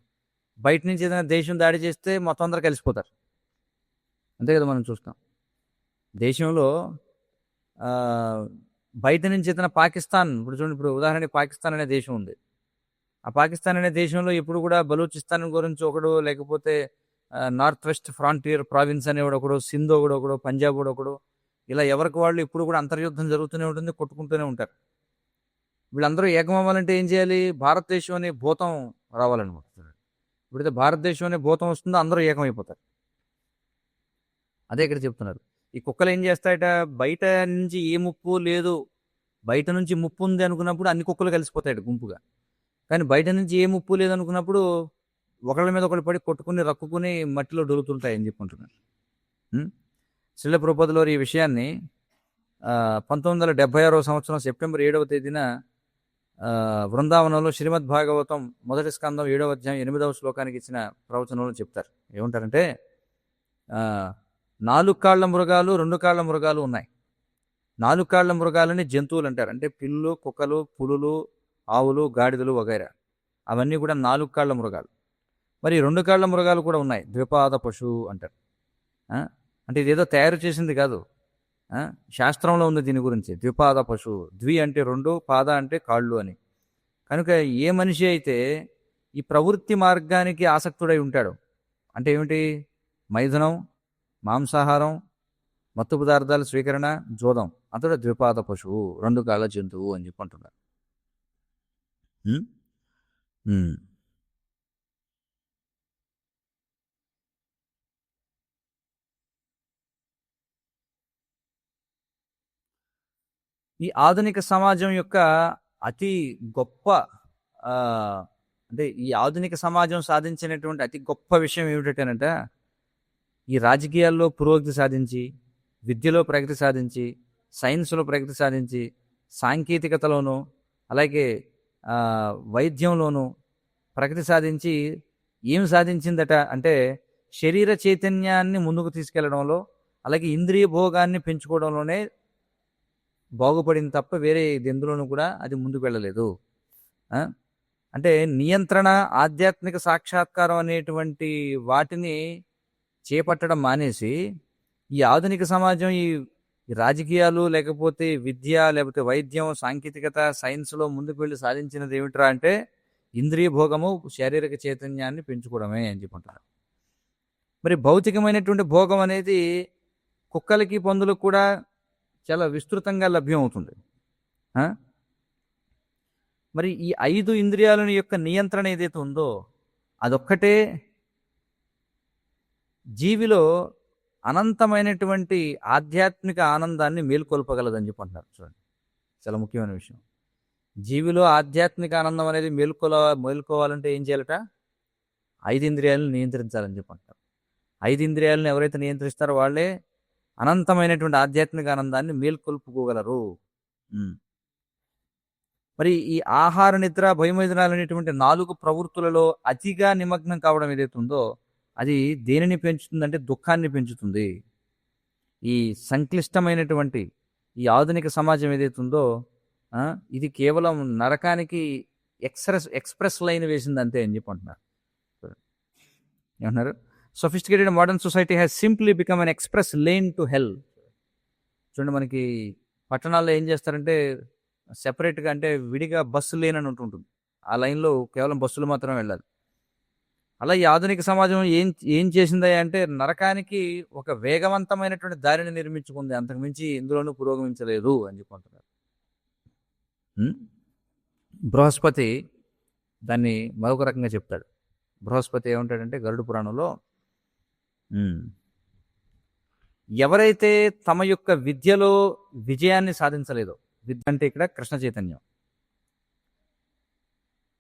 బయట నుంచి ఏదైనా దేశం దాడి చేస్తే మొత్తం అందరూ కలిసిపోతారు. అంతే కదా మనం చూస్తాం. దేశంలో బయట నుంచి ఏదైనా పాకిస్తాన్, ఇప్పుడు చూడండి, ఇప్పుడు ఉదాహరణకి పాకిస్తాన్ అనే దేశం ఉంది. ఆ పాకిస్తాన్ అనే దేశంలో ఇప్పుడు కూడా బలూచిస్తాన్ గురించి ఒకడు, లేకపోతే నార్త్ వెస్ట్ ఫ్రాంటియర్ ప్రావిన్స్ అనేవాడు ఒకడు, సింధ్ ఒకడు, పంజాబ్ ఒకడు, ఇలా ఎవరికి వాళ్ళు ఇప్పుడు కూడా అంతర్యుద్ధం జరుగుతూనే ఉంటుంది, కొట్టుకుంటూనే ఉంటారు. వీళ్ళందరూ ఏకం అవ్వాలంటే ఏం చేయాలి? భారతదేశం అనే భూతం రావాలన్నమాట. ఎప్పుడైతే భారతదేశం అనే భూతం వస్తుందో అందరూ ఏకమైపోతారు. అదే ఇక్కడ చెప్తున్నారు. ఈ కుక్కలు ఏం చేస్తాయట, బయట నుంచి ఏ ముప్పు లేదు, బయట నుంచి ముప్పు ఉంది అనుకున్నప్పుడు అన్ని కుక్కలు కలిసిపోతాయట గుంపుగా. కానీ బయట నుంచి ఏ ముప్పు లేదనుకున్నప్పుడు ఒకళ్ళ మీద ఒకళ్ళు పడి కొట్టుకుని రక్కుకుని మట్టిలో డొలుతుంటాయని చెప్పుకుంటున్నాను. శ్రీల ప్రభుపాదుల వారు ఈ విషయాన్ని 1976 సంవత్సరం సెప్టెంబర్ 7వ తేదీన బృందావనంలో శ్రీమద్ భాగవతం మొదటి స్కందం 7వ అధ్యాయం 8వ శ్లోకానికి ఇచ్చిన ప్రవచనంలో చెప్తారు. ఏమంటారంటే 4 కాళ్ల మృగాలు 2 కాళ్ల మృగాలు ఉన్నాయి. 4 కాళ్ల మృగాలని జంతువులు అంటారు. అంటే పిల్లులు, కుక్కలు, పులులు, ఆవులు, గాడిదలు వగైరా, అవన్నీ కూడా 4 కాళ్ల మృగాలు. మరి 2 కాళ్ల మృగాలు కూడా ఉన్నాయి, ద్విపాద పశువు అంటారు. అంటే ఇదేదో తయారు చేసింది కాదు, శాస్త్రంలో ఉంది దీని గురించి. ద్విపాద పశువు, ద్వి అంటే 2, పాద అంటే కాళ్ళు అని. కనుక ఏ మనిషి అయితే ఈ ప్రవృత్తి మార్గానికి ఆసక్తుడై ఉంటాడు, అంటే ఏమిటి, మైథునం, మాంసాహారం, మత్తు పదార్థాల స్వీకరణ, జోదం, అతడు ద్విపాద పశువు, 2 కాళ్ళ జంతువు అని చెప్పి అంటున్నారు. ఈ ఆధునిక సమాజం యొక్క అతి గొప్ప అంటే ఈ ఆధునిక సమాజం సాధించినటువంటి అతి గొప్ప విషయం ఏమిటంటేనంట, ఈ రాజకీయాల్లో పురోగతి సాధించి, విద్యలో ప్రగతి సాధించి, సైన్స్లో ప్రగతి సాధించి, సాంకేతికతలోనూ అలాగే వైద్యంలోనూ ప్రగతి సాధించి ఏం సాధించిందట అంటే శరీర చైతన్యాన్ని ముందుకు తీసుకెళ్లడంలో, అలాగే ఇంద్రియ భోగాన్ని పెంచుకోవడంలోనే బాగుపడింది తప్ప వేరే ఎందులోనూ కూడా అది ముందుకు వెళ్ళలేదు. అంటే నియంత్రణ, ఆధ్యాత్మిక సాక్షాత్కారం అనేటువంటి వాటిని చేపట్టడం మానేసి ఈ ఆధునిక సమాజం ఈ రాజకీయాలు లేకపోతే విద్య లేకపోతే వైద్యం, సాంకేతికత, సైన్స్లో ముందుకు వెళ్ళి సాధించినది ఏమిట్రా అంటే ఇంద్రియ భోగము, శారీరక చైతన్యాన్ని పెంచుకోవడమే అని చెప్పుకుంటారు. మరి భౌతికమైనటువంటి భోగం అనేది కుక్కలకి, పందులకు కూడా చాలా విస్తృతంగా లభ్యం అవుతుంది. మరి ఈ 5 ఇంద్రియాల యొక్క నియంత్రణ ఏదైతే ఉందో అదొక్కటే జీవిలో అనంతమైనటువంటి ఆధ్యాత్మిక ఆనందాన్ని మేల్కొల్పగలదని చెప్పి అంటున్నారు. చూడండి, చాలా ముఖ్యమైన విషయం. జీవిలో ఆధ్యాత్మిక ఆనందం అనేది మేల్కోవాలంటే ఏం చేయాలట? 5 ఇంద్రియాలను నియంత్రించాలని చెప్పి అంటారు. 5 ఇంద్రియాలను ఎవరైతే నియంత్రిస్తారో వాళ్ళే అనంతమైనటువంటి ఆధ్యాత్మిక ఆనందాన్ని మేల్కొల్పుకోగలరు. మరి ఈ ఆహార, నిద్ర, భయమైదనాలు అనేటువంటి 4 ప్రవృత్తులలో అతిగా నిమగ్నం కావడం ఏదైతే ఉందో అది దేనిని పెంచుతుందంటే దుఃఖాన్ని పెంచుతుంది. ఈ సంక్లిష్టమైనటువంటి ఈ ఆధునిక సమాజం ఏదైతే ఉందో ఇది కేవలం నరకానికి ఎక్స్ప్రెస్ లైన్ వేసింది అంతే అని చెప్పి అంటున్నారు. ఏమంటున్నారు? Sophisticated modern society has simply become an express lane to hell. చూడండి, మనకి పట్టణాల్లో ఏం చేస్తారంటే సెపరేట్గా, అంటే విడిగా బస్సు లేన్ అని ఉంటుంటుంది. ఆ లైన్లో కేవలం బస్సులు మాత్రమే వెళ్ళాలి. అలా ఈ ఆధునిక సమాజం ఏం చేసిందా అంటే నరకానికి ఒక వేగవంతమైనటువంటి దారిని నిర్మించుకుంది, అంతకుమించి ఇందులోనూ పురోగమించలేదు అని చెప్పుకుంటున్నారు. బృహస్పతి దాన్ని మరొక రకంగా చెప్తాడు. బృహస్పతి ఏమంటాడంటే గరుడ పురాణంలో, ఎవరైతే తమ యొక్క విద్యలో విజయాన్ని సాధించలేదో, విద్య అంటే ఇక్కడ కృష్ణ చైతన్యం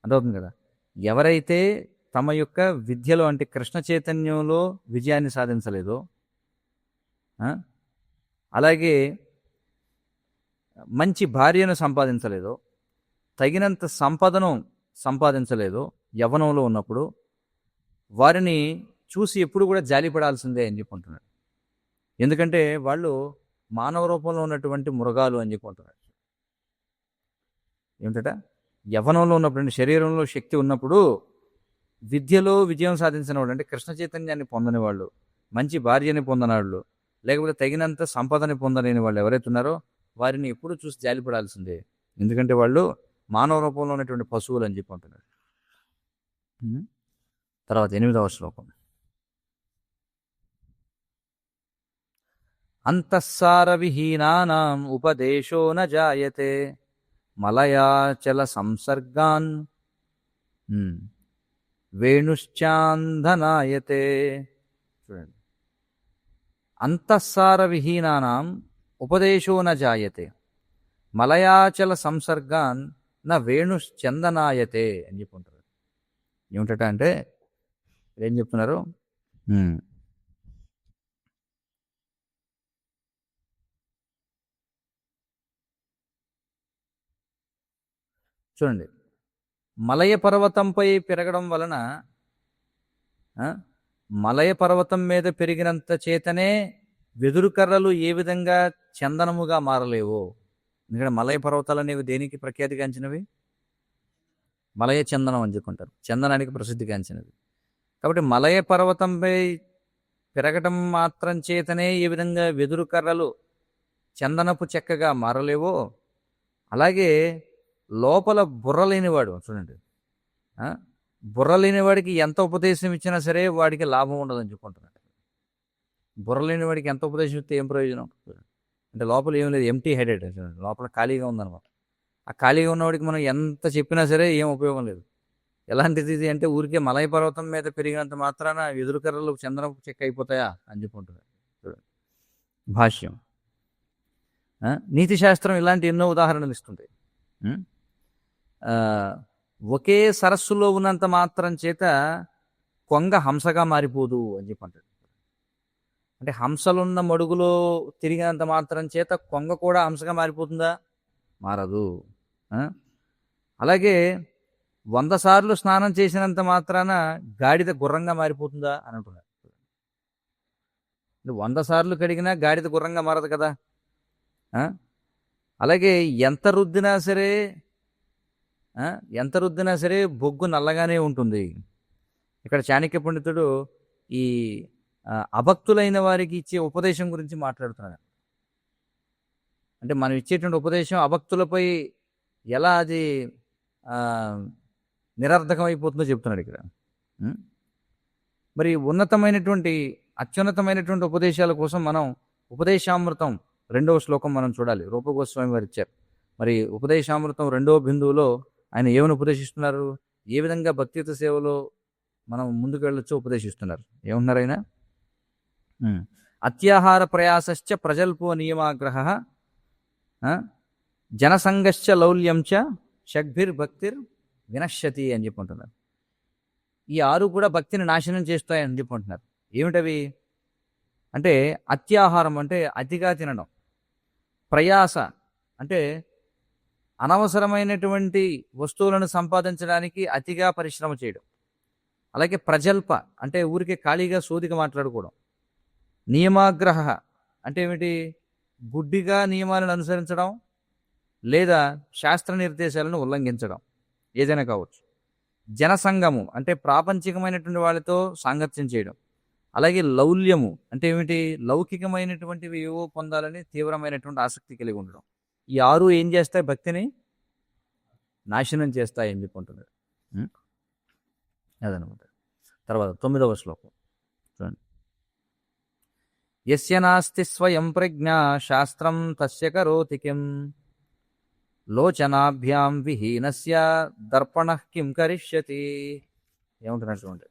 అర్థవుతుంది కదా, ఎవరైతే తమ యొక్క విద్యలో అంటే కృష్ణ చైతన్యంలో విజయాన్ని సాధించలేదో, అలాగే మంచి భార్యను సంపాదించలేదో, తగినంత సంపదను సంపాదించలేదో యవ్వనంలో ఉన్నప్పుడు, వారిని చూసి ఎప్పుడు కూడా జాలిపడాల్సిందే అని చెప్పుకుంటున్నాడు. ఎందుకంటే వాళ్ళు మానవ రూపంలో ఉన్నటువంటి మృగాలు అని చెప్పుకుంటున్నాడు. ఏమిటట? యవ్వనంలో ఉన్నప్పుడు, శరీరంలో శక్తి ఉన్నప్పుడు విద్యలో విజయం సాధించిన వాళ్ళు, అంటే కృష్ణ చైతన్యాన్ని పొందని వాళ్ళు, మంచి భార్యని పొందని వాళ్ళు, లేకపోతే తగినంత సంపదని పొందలేని వాళ్ళు ఎవరైతే ఉన్నారో వారిని ఎప్పుడు చూసి జాలిపడాల్సిందే. ఎందుకంటే వాళ్ళు మానవ రూపంలో ఉన్నటువంటి పశువులు అని చెప్పి అంటున్నాడు. తర్వాత 8వ శ్లోకం. అంతఃసార విహీనానాం ఉపదేశో న జాయతే మలయాచల సంసర్గాన్ వేణుశ్చాందనాయతే. చూడండి, అంతఃసార విహీనానాం ఉపదేశో న జాయతే మలయాచల సంసర్గాన్ నా వేణుశ్చందనాయతే అని చెప్పుకుంటారు. ఏమిటట అంటే ఏం చెప్తున్నారు? చూడండి, మలయ పర్వతంపై పెరగడం వలన మలయ పర్వతం మీద పెరిగినంత చేతనే వెదురు కర్రలు ఏ విధంగా చందనముగా మారలేవో. ఎందుకంటే మలయ పర్వతాలు అనేవి దేనికి ప్రఖ్యాతిగాంచినవి? మలయ చందనం అని చెప్పుకుంటారు, చందనానికి ప్రసిద్ధిగాంచినవి. కాబట్టి మలయ పర్వతంపై పెరగటం మాత్రం చేతనే ఏ విధంగా వెదురు కర్రలు చందనపు చెక్కగా మారలేవో, అలాగే లోపల బుర్ర లేనివాడు, చూడండి, బుర్ర లేనివాడికి ఎంత ఉపదేశం ఇచ్చినా సరే వాడికి లాభం ఉండదని చెప్పుకుంటున్నాడు. బుర్ర లేనివాడికి ఎంత ఉపదేశం ఇస్తే ఏం ప్రయోజనం? అంటే లోపల ఏం లేదు, ఎంటీ హెడెడ్, లోపల ఖాళీగా ఉందన్నమాట. ఆ ఖాళీగా ఉన్నవాడికి మనం ఎంత చెప్పినా సరే ఏం ఉపయోగం లేదు. ఎలాంటిది ఇది అంటే ఊరికే మలయ పర్వతం మీద పెరిగినంత మాత్రాన ఎదురు కర్రలు చందనపు చెక్క అయిపోతాయా అని చెప్పుకుంటున్నాడు. చూడండి, భాష్యం. నీతి శాస్త్రం ఇలాంటి ఎన్నో ఉదాహరణలు ఇస్తుంది. ఒకే సరస్సులో ఉన్నంత మాత్రం చేత కొంగ హంసగా మారిపోదు అని చెప్పి అంటాడు. అంటే హంసలున్న మడుగులో తిరిగినంత మాత్రం చేత కొంగ కూడా హంసగా మారిపోతుందా? మారదు. అలాగే 100 సార్లు స్నానం చేసినంత మాత్రాన గాడిద గుర్రంగా మారిపోతుందా అని అంటున్నాడు. 100 సార్లు కడిగినా గాడిద గుర్రంగా మారదు కదా. అలాగే ఎంత రుద్దినా సరే బొగ్గు నల్లగానే ఉంటుంది. ఇక్కడ చాణక్య పండితుడు ఈ అభక్తులైన వారికి ఇచ్చే ఉపదేశం గురించి మాట్లాడుతున్నాడు. అంటే మనం ఇచ్చేటువంటి ఉపదేశం అభక్తులపై ఎలా అది నిరర్ధకం అయిపోతుందో చెప్తున్నాడు ఇక్కడ. మరి అత్యున్నతమైనటువంటి ఉపదేశాల కోసం మనం ఉపదేశామృతం 2వ శ్లోకం మనం చూడాలి. రూపగోస్వామి వారు ఇచ్చారు. మరి ఉపదేశామృతం 2వ బిందువులో ఆయన ఏమని ఉపదేశిస్తున్నారు, ఏ విధంగా భక్తియుత సేవలో మనం ముందుకు వెళ్ళొచ్చో ఉపదేశిస్తున్నారు. ఏమంటున్నారు ఆయన? అత్యాహార ప్రయాసశ్చ ప్రజల్పో నియమాగ్రహ జనసంగశ్చ లౌల్యంచ షడ్భిర్భక్తిర్ వినశ్యతి అని చెప్పుకుంటున్నారు. ఈ 6 కూడా భక్తిని నాశనం చేస్తాయని చెప్పుకుంటున్నారు. ఏమిటవి అంటే అత్యాహారం అంటే అతిగా తినడం, ప్రయాస అంటే అనవసరమైనటువంటి వస్తువులను సంపాదించడానికి అతిగా పరిశ్రమ చేయడం, అలాగే ప్రజల్ప అంటే ఊరికే ఖాళీగా సోదిగా మాట్లాడుకోవడం, నియమాగ్రహ అంటే ఏమిటి? గుడ్డిగా నియమాలను అనుసరించడం లేదా శాస్త్ర నిర్దేశాలను ఉల్లంఘించడం, ఏదైనా కావచ్చు. జనసంగము అంటే ప్రాపంచికమైనటువంటి వాళ్ళతో సాంగత్యం చేయడం, అలాగే లౌల్యము అంటే ఏమిటి? లౌకికమైనటువంటివి ఏవో పొందాలని తీవ్రమైనటువంటి ఆసక్తి కలిగి ఉండడం. ఈ 6 ఏం చేస్తాయి? భక్తిని నాశనం చేస్తాయి అని చెప్పుకుంటున్నాడు. అదనమాట. తర్వాత 9వ శ్లోకం చూడండి. యస్య నాస్తి స్వయం ప్రజ్ఞా శాస్త్రం తస్య కరోతి కిం లోచనాభ్యాం విహీనస్య దర్పణః కిం కరిష్యతి. ఏమంటున్నాడు చూడండి.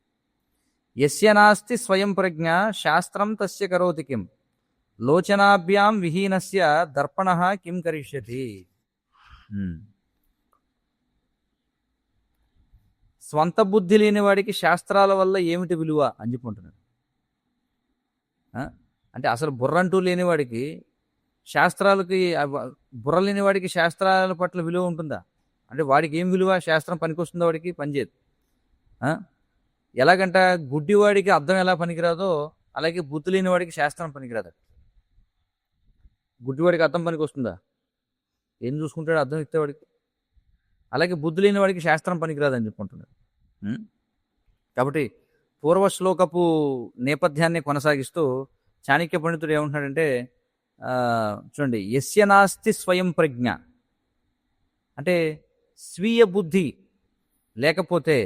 యస్య నాస్తి స్వయం ప్రజ్ఞా శాస్త్రం తస్య కరోతి కిం లోచనాభ్యాం విహీనస్య దర్పణః కిం కరిష్యతి. స్వంత బుద్ధి లేని వాడికి శాస్త్రాల వల్ల ఏమిటి విలువ అని చెప్పుకుంటున్నాడు. అంటే అసలు బుర్రంటూ లేనివాడికి శాస్త్రాలకి, బుర్ర లేనివాడికి శాస్త్రాల పట్ల విలువ ఉంటుందా? అంటే వాడికి ఏం విలువ? శాస్త్రం పనికొస్తుందో వాడికి పనిచేయదు. ఎలాగంట గుడ్డివాడికి అర్థం ఎలా పనికిరాదో అలాగే బుద్ధి లేని వాడికి శాస్త్రం పనికిరాదు. గుడ్డివాడికి అర్థం పనికి వస్తుందా? ఏం చూసుకుంటాడు అర్థం ఇస్తే వాడికి. అలాగే బుద్ధి లేని వాడికి శాస్త్రం పనికిరాదని చెప్పుకుంటున్నాడు. కాబట్టి పూర్వ శ్లోకపు నేపథ్యాన్ని కొనసాగిస్తూ చాణక్య పండితుడు ఏమంటున్నాడంటే చూడండి, యస్య నాస్తి స్వయం ప్రజ్ఞ అంటే స్వీయ బుద్ధి లేకపోతే,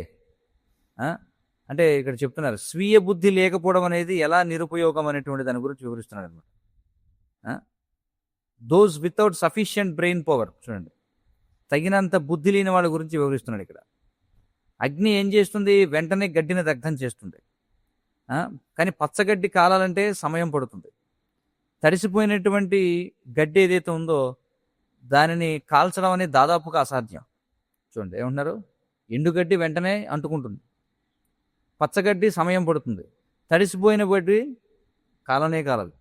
అంటే ఇక్కడ చెప్తున్నారు స్వీయ బుద్ధి లేకపోవడం అనేది ఎలా నిరుపయోగం అనేటువంటి దాని గురించి వివరిస్తున్నాడు అనమాట. Those without sufficient brain power, చూడండి, తగినంత బుద్ధి లేని వాళ్ళ గురించి వివరిస్తున్నాడు ఇక్కడ. అగ్ని ఏం చేస్తుంది? వెంటనే గడ్డిని దగ్ధం చేస్తుంది. కానీ పచ్చగడ్డి కాలాలంటే సమయం పడుతుంది. తడిసిపోయినటువంటి గడ్డి ఏదైతే ఉందో దానిని కాల్చడం అనేది దాదాపుగా అసాధ్యం. చూడండి ఏమంటున్నారు, ఎండుగడ్డి వెంటనే అంటుకుంటుంది, పచ్చగడ్డి సమయం పడుతుంది, తడిసిపోయిన గడ్డి కాలనే కాలదు.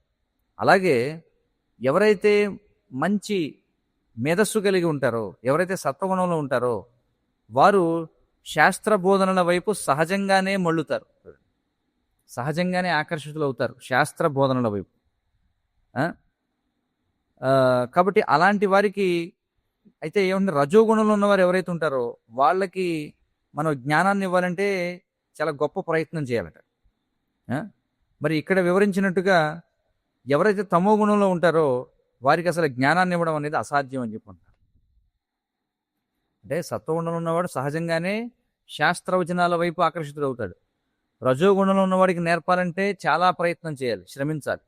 అలాగే ఎవరైతే మంచి మేధస్సు కలిగి ఉంటారో, ఎవరైతే సత్వగుణంలో ఉంటారో వారు శాస్త్ర బోధనల వైపు సహజంగానే మళ్ళుతారు, సహజంగానే ఆకర్షితులు అవుతారు శాస్త్ర బోధనల వైపు. కాబట్టి అలాంటి వారికి అయితే ఏమంటే రజోగుణంలో ఉన్నవారు ఎవరైతే ఉంటారో వాళ్ళకి మనం జ్ఞానాన్ని ఇవ్వాలంటే చాలా గొప్ప ప్రయత్నం చేయాలట. మరి ఇక్కడ వివరించినట్టుగా ఎవరైతే తమో గుణంలో ఉంటారో వారికి అసలు జ్ఞానాన్ని ఇవ్వడం అనేది అసాధ్యం అని చెప్పుకుంటారు. అంటే సత్వగుణంలో ఉన్నవాడు సహజంగానే శాస్త్రవచనాల వైపు ఆకర్షితుడవుతాడు. రజోగుణంలో ఉన్నవాడికి నేర్పాలంటే చాలా ప్రయత్నం చేయాలి, శ్రమించాలి.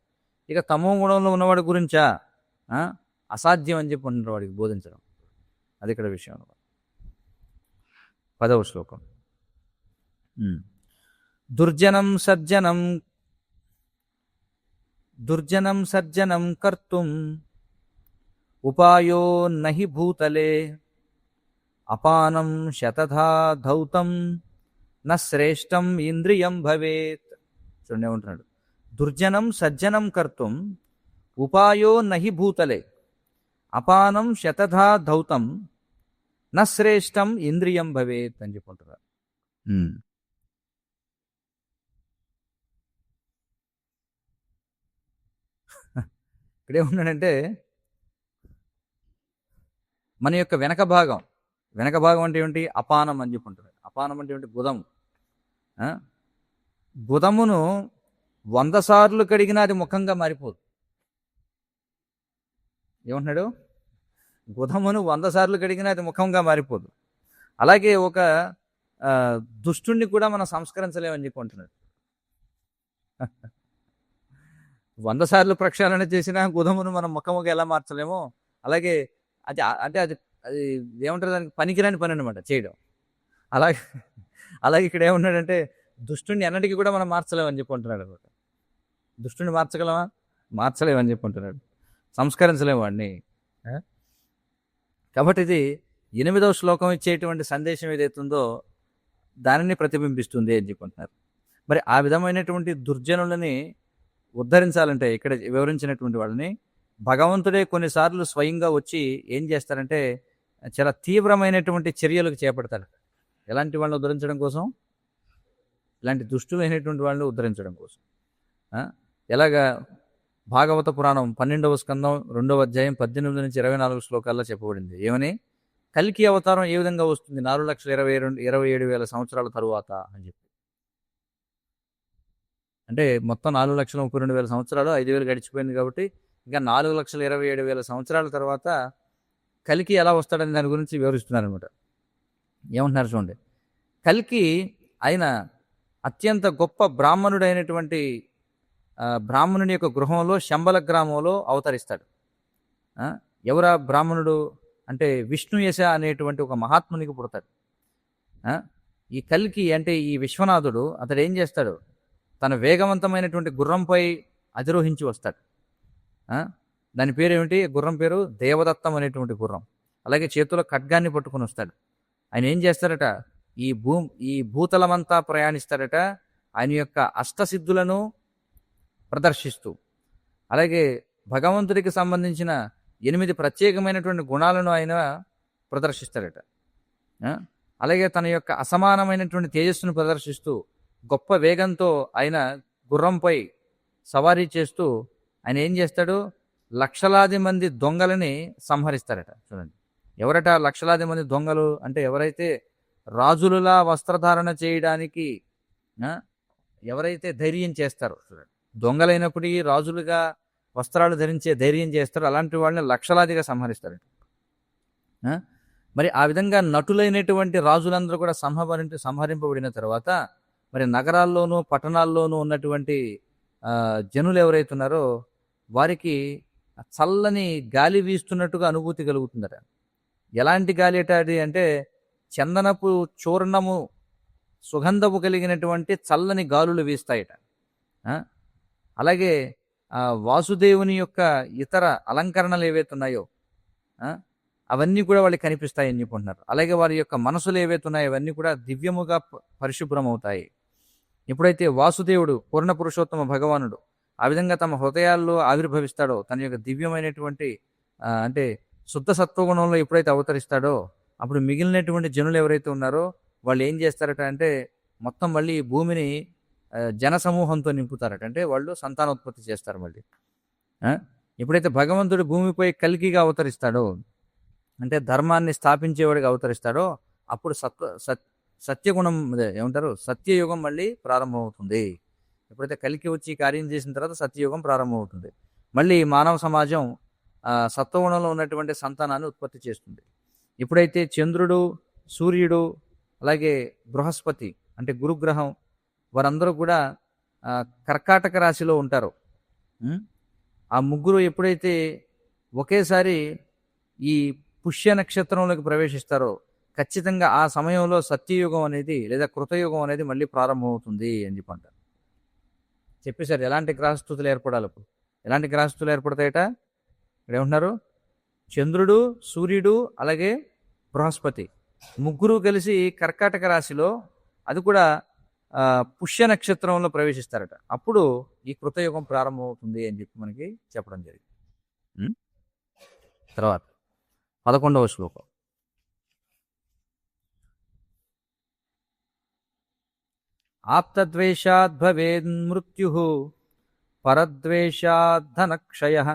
ఇక తమో గుణంలో ఉన్నవాడి గురించా అసాధ్యం అని చెప్పుకుంటారు వాడికి బోధించడం. అది ఇక్కడ విషయం. 10వ శ్లోకం. దుర్జనం సర్జనం కర్తుం ఉపాయో నహి భూతలే అపానం శతధా ధౌతం న శ్రేష్టం ఇంద్రియం భవేత్. చూడండి ఏమంటున్నాడు, దుర్జనం సజ్జనం కర్తుం ఉపాయో నహి భూతలే అపానం శతధా ధౌతం న శ్రేష్టం ఇంద్రియం భవేత్ అని చెప్పుకుంటున్నారు. ఇక్కడేమున్నాడంటే మన యొక్క వెనక భాగం అంటే ఏమిటి? అపానం అని చెప్పుకుంటున్నాడు. అపానం అంటే ఏమిటి? గుదము. గుదమును 100 సార్లు కడిగినా అది ముఖంగా మారిపోదు. ఏమంటున్నాడు? గుదమును 100 సార్లు కడిగినా అది ముఖంగా మారిపోదు. అలాగే ఒక దుష్టుణ్ణి కూడా మనం సంస్కరించలేమని చెప్పుకుంటున్నాడు. 100 సార్లు ప్రక్షాళన చేసినా గుదమును మనం ముఖముగా ఎలా మార్చలేమో అలాగే అది అంటే అది అది ఏమంటారు, దానికి పనికిరాని పని అనమాట చేయడం. అలాగే ఇక్కడ ఏమన్నాడంటే దుష్టుణ్ణి అన్నిటికీ కూడా మనం మార్చలేమని చెప్పుకుంటున్నాడు అనమాట. దుష్టుని మార్చగలమా? మార్చలేమని చెప్పుకుంటున్నాడు. సంస్కరించలేము వాడిని. కాబట్టి ఇది 8వ శ్లోకం ఇచ్చేటువంటి సందేశం ఏదైతుందో దానిని ప్రతిబింబిస్తుంది అని చెప్పుకుంటున్నారు. మరి ఆ విధమైనటువంటి దుర్జనులని ఉద్ధరించాలంటే ఇక్కడ వివరించినటువంటి వాళ్ళని భగవంతుడే కొన్నిసార్లు స్వయంగా వచ్చి ఏం చేస్తారంటే చాలా తీవ్రమైనటువంటి చర్యలకు చేపడతారు. ఎలాంటి వాళ్ళని ఉద్ధరించడం కోసం? ఇలాంటి దుష్టులైనటువంటి వాళ్ళని ఉద్ధరించడం కోసం. ఎలాగా? భాగవత పురాణం 12వ స్కందం 2వ అధ్యాయం 18 నుంచి 24 శ్లోకాల్లో చెప్పబడింది. ఏమని? కల్కి అవతారం ఏ విధంగా వస్తుంది 4,27,000 సంవత్సరాల తరువాత అని చెప్పి. అంటే మొత్తం 4,32,000 సంవత్సరాలు, 5,000 గడిచిపోయింది కాబట్టి ఇంకా 4,27,000 సంవత్సరాల తర్వాత కల్కి ఎలా వస్తాడని దాని గురించి వివరిస్తున్నారు అనమాట. ఏమంటున్నారు చూడండి. కల్కి ఆయన అత్యంత గొప్ప బ్రాహ్మణుడైనటువంటి బ్రాహ్మణుని యొక్క గృహంలో శంబల గ్రామంలో అవతరిస్తాడు. ఎవరా బ్రాహ్మణుడు అంటే విష్ణుయశ అనేటువంటి ఒక మహాత్మునికి పుడతాడు. ఈ కల్కి అంటే ఈ విశ్వనాథుడు అతడు ఏం చేస్తాడు? తన వేగవంతమైనటువంటి గుర్రంపై అధిరోహించి వస్తాడు. దాని పేరు ఏమిటి? గుర్రం పేరు దేవదత్తం అనేటువంటి గుర్రం. అలాగే చేతిలో ఖడ్గాన్ని పట్టుకుని వస్తాడు. ఆయన ఏం చేస్తారట? ఈ భూతలమంతా ప్రయాణిస్తారట ఆయన యొక్క అష్టసిద్ధులను ప్రదర్శిస్తూ. అలాగే భగవంతుడికి సంబంధించిన 8 ప్రత్యేకమైనటువంటి గుణాలను ఆయన ప్రదర్శిస్తారట. అలాగే తన యొక్క అసమానమైనటువంటి తేజస్సును ప్రదర్శిస్తూ గొప్ప వేగంతో ఆయన గుర్రంపై సవారీ చేస్తూ ఆయన ఏం చేస్తాడు? లక్షలాది మంది దొంగలని సంహరిస్తారట. చూడండి ఎవరట లక్షలాది మంది దొంగలు అంటే ఎవరైతే రాజులులా వస్త్రధారణ చేయడానికి ఎవరైతే ధైర్యం చేస్తారో, చూడండి దొంగలైనప్పటికీ రాజులుగా వస్త్రాలు ధరించే ధైర్యం చేస్తారో అలాంటి వాళ్ళని లక్షలాదిగా సంహరిస్తారట. మరి ఆ విధంగా నటులైనటువంటి రాజులందరూ కూడా సంహరింపబడిన తర్వాత మరి నగరాల్లోనూ పట్టణాల్లోనూ ఉన్నటువంటి జనులు ఎవరైతే ఉన్నారో వారికి చల్లని గాలి వీస్తున్నట్టుగా అనుభూతి కలుగుతుందట. ఎలాంటి గాలి అట అది అంటే చందనపు చూర్ణము సుగంధము కలిగినటువంటి చల్లని గాలులు వీస్తాయట. ఆ? అలాగే వాసుదేవుని యొక్క ఇతర అలంకరణలు ఏవైతే ఉన్నాయో అవన్నీ కూడా వాళ్ళకి కనిపిస్తాయని చెప్పుకుంటున్నారు. అలాగే వారి యొక్క మనసులు ఏవైతే ఉన్నాయో అవన్నీ కూడా దివ్యముగా పరిశుభ్రం అవుతాయి. ఎప్పుడైతే వాసుదేవుడు పూర్ణ పురుషోత్తమ భగవానుడు ఆ విధంగా తమ హృదయాల్లో ఆవిర్భవిస్తాడో, తన యొక్క దివ్యమైనటువంటి అంటే శుద్ధ సత్వగుణంలో ఎప్పుడైతే అవతరిస్తాడో, అప్పుడు మిగిలినటువంటి జనులు ఎవరైతే ఉన్నారో వాళ్ళు ఏం చేస్తారట అంటే మొత్తం మళ్ళీ భూమిని జన సమూహంతో నింపుతారట. అంటే వాళ్ళు సంతానోత్పత్తి చేస్తారు మళ్ళీ. ఎప్పుడైతే భగవంతుడు భూమిపై కల్కిగా అవతరిస్తాడో, అంటే ధర్మాన్ని స్థాపించేవాడిగా అవతరిస్తాడో, అప్పుడు సత్యగుణం ఏమంటారు సత్యయుగం మళ్ళీ ప్రారంభమవుతుంది. ఎప్పుడైతే కలికి వచ్చి కార్యం చేసిన తర్వాత సత్యయుగం ప్రారంభమవుతుంది. మళ్ళీ మానవ సమాజం సత్వగుణంలో ఉన్నటువంటి సంతానాన్ని ఉత్పత్తి చేస్తుంది. ఎప్పుడైతే చంద్రుడు, సూర్యుడు, అలాగే బృహస్పతి అంటే గురుగ్రహం వారందరూ కూడా కర్కాటక రాశిలో ఉంటారో, ఆ ముగ్గురు ఎప్పుడైతే ఒకేసారి ఈ పుష్య నక్షత్రంలోకి ప్రవేశిస్తారో ఖచ్చితంగా ఆ సమయంలో సత్యయుగం అనేది లేదా కృతయుగం అనేది మళ్ళీ ప్రారంభమవుతుంది అని చెప్పంటారు. చెప్పేశారు ఎలాంటి గ్రహస్థితులు ఏర్పడాలి. అప్పుడు ఎలాంటి గ్రహస్థితులు ఏర్పడతాయట ఇక్కడ ఏమంటున్నారు? చంద్రుడు, సూర్యుడు, అలాగే బృహస్పతి ముగ్గురు కలిసి కర్కాటక రాశిలో, అది కూడా పుష్య నక్షత్రంలో ప్రవేశిస్తారట. అప్పుడు ఈ కృతయుగం ప్రారంభమవుతుంది అని చెప్పి మనకి చెప్పడం జరిగింది. తర్వాత 11వ శ్లోకం. ఆప్తద్వేషాద్ భవేద్ మృత్యుః పరద్వేషాద్ ధనక్షయః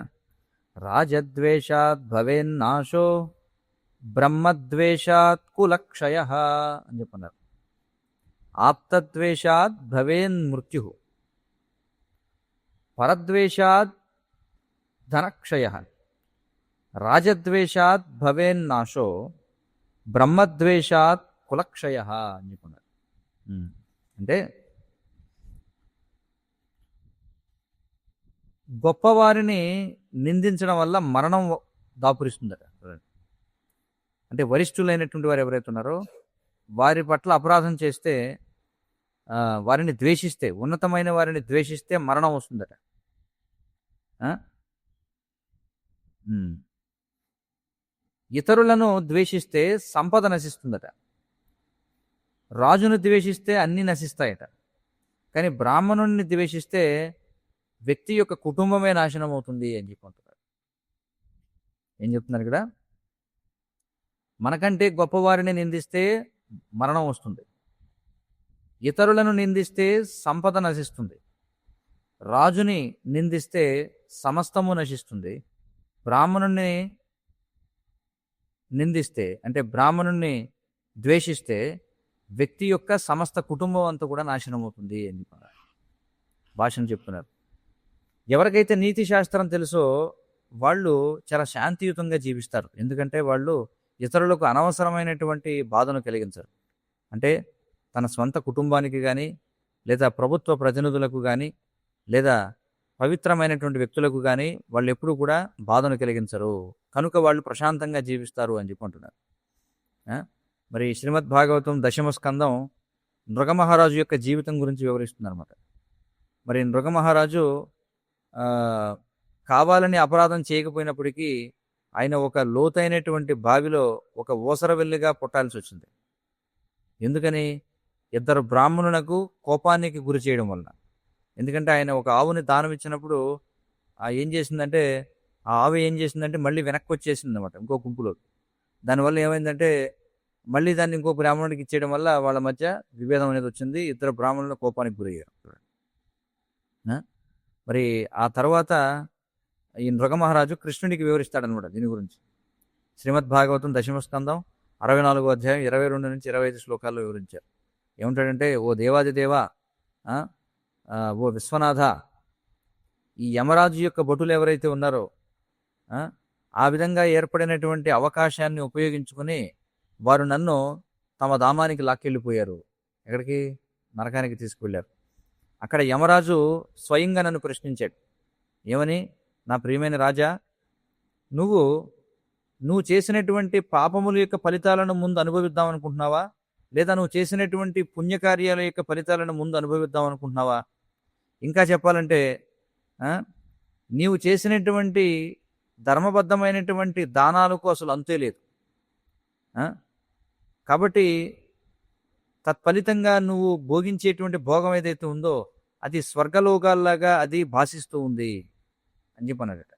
రాజద్వేషాద్ భవేన్నాశో బ్రహ్మద్వేషాత్ కులక్షయః అని చెప్పన్నారు. ఆప్తద్వేషాద్ భవేన్ మృత్యుః పరద్వేషాద్ ధనక్షయః రాజద్వేషాత్ భవేన్నాశో బ్రహ్మద్వేషాత్ కులక్షయః అని చెప్పన్నారు. అంటే గొప్పవారిని నిందించడం వల్ల మరణం దాపురిస్తుందట. అంటే వరిష్ఠులైనటువంటి వారు ఎవరైతే ఉన్నారో వారి పట్ల అపరాధం చేస్తే, వారిని ద్వేషిస్తే, ఉన్నతమైన వారిని ద్వేషిస్తే మరణం వస్తుందట. ఇతరులను ద్వేషిస్తే సంపద నశిస్తుందట. రాజును ద్వేషిస్తే అన్నీ నశిస్తాయట. కానీ బ్రాహ్మణుడిని ద్వేషిస్తే వ్యక్తి యొక్క కుటుంబమే నాశనం అవుతుంది అని చెప్పుకుంటున్నారు. ఏం చెప్తున్నారు ఇక్కడ? మనకంటే గొప్పవారిని నిందిస్తే మరణం వస్తుంది, ఇతరులను నిందిస్తే సంపద నశిస్తుంది, రాజుని నిందిస్తే సమస్తము నశిస్తుంది, బ్రాహ్మణుణ్ణి నిందిస్తే అంటే బ్రాహ్మణుణ్ణి ద్వేషిస్తే వ్యక్తి యొక్క సమస్త కుటుంబం అంతా కూడా నాశనం అవుతుంది అని భాషను చెప్తున్నారు. ఎవరికైతే నీతి శాస్త్రం తెలుసో వాళ్ళు చాలా శాంతియుతంగా జీవిస్తారు. ఎందుకంటే వాళ్ళు ఇతరులకు అనవసరమైనటువంటి బాధను కలిగించరు. అంటే తన స్వంత కుటుంబానికి కానీ, లేదా ప్రభుత్వ ప్రతినిధులకు కానీ, లేదా పవిత్రమైనటువంటి వ్యక్తులకు కానీ వాళ్ళు ఎప్పుడూ కూడా బాధను కలిగించరు. కనుక వాళ్ళు ప్రశాంతంగా జీవిస్తారు అని చెప్పుకుంటున్నారు. మరి శ్రీమద్ భాగవతం 10వ స్కందం నృగమహారాజు యొక్క జీవితం గురించి వివరిస్తుంది అనమాట. మరి నృగమహారాజు కావాలని అపరాధం చేయకపోయినప్పటికీ ఆయన ఒక లోతైనటువంటి బావిలో ఒక ఊసరవెల్లిగా పుట్టాల్సి వచ్చింది. ఎందుకని? ఇద్దరు బ్రాహ్మణులకు కోపానికి గురి చేయడం వలన. ఎందుకంటే ఆయన ఒక ఆవుని దానం ఇచ్చినప్పుడు ఏం చేసిందంటే ఆ ఆవు ఏం చేసిందంటే మళ్ళీ వెనక్కి వచ్చేసింది అనమాట ఇంకో గుంపులో. దానివల్ల ఏమైందంటే మళ్ళీ దాన్ని ఇంకో బ్రాహ్మణుడికి ఇచ్చేయడం వల్ల వాళ్ళ మధ్య విభేదం అనేది వచ్చింది. ఇద్దరు బ్రాహ్మణులు కోపానికి గురయ్యారు. మరి ఆ తర్వాత ఈ నృగమహారాజు కృష్ణుడికి వివరిస్తాడనమాట దీని గురించి. శ్రీమద్ భాగవతం 10వ స్కందం 64వ అధ్యాయం 22 నుంచి 25 శ్లోకాల్లో వివరించారు. ఏమంటాడంటే, ఓ దేవాదిదేవా, ఓ విశ్వనాథ, ఈ యమరాజు యొక్క భటులు ఎవరైతే ఉన్నారో ఆ విధంగా ఏర్పడినటువంటి అవకాశాన్ని ఉపయోగించుకొని వారు నన్ను తమ ధామానికి లాక్కెళ్ళిపోయారు. ఎక్కడికి? నరకానికి తీసుకువెళ్ళారు. అక్కడ యమరాజు స్వయంగా నన్ను ప్రశ్నించాడు. ఏమని? నా ప్రియమైన రాజా, నువ్వు నువ్వు చేసినటువంటి పాపముల యొక్క ఫలితాలను ముందు అనుభవిద్దాం అనుకుంటున్నావా, లేదా నువ్వు చేసినటువంటి పుణ్యకార్యాల యొక్క ఫలితాలను ముందు అనుభవిద్దాం అనుకుంటున్నావా? ఇంకా చెప్పాలంటే ఆ, నీవు చేసినటువంటి ధర్మబద్ధమైనటువంటి దానాలకు అసలు అంతే లేదు. ఆ, కాబట్టి తత్ఫలితంగా నువ్వు భోగించేటువంటి భోగం ఏదైతే ఉందో అది స్వర్గలోకాల్లాగా అది భాషిస్తూ ఉంది అని చెప్పన్నాడట.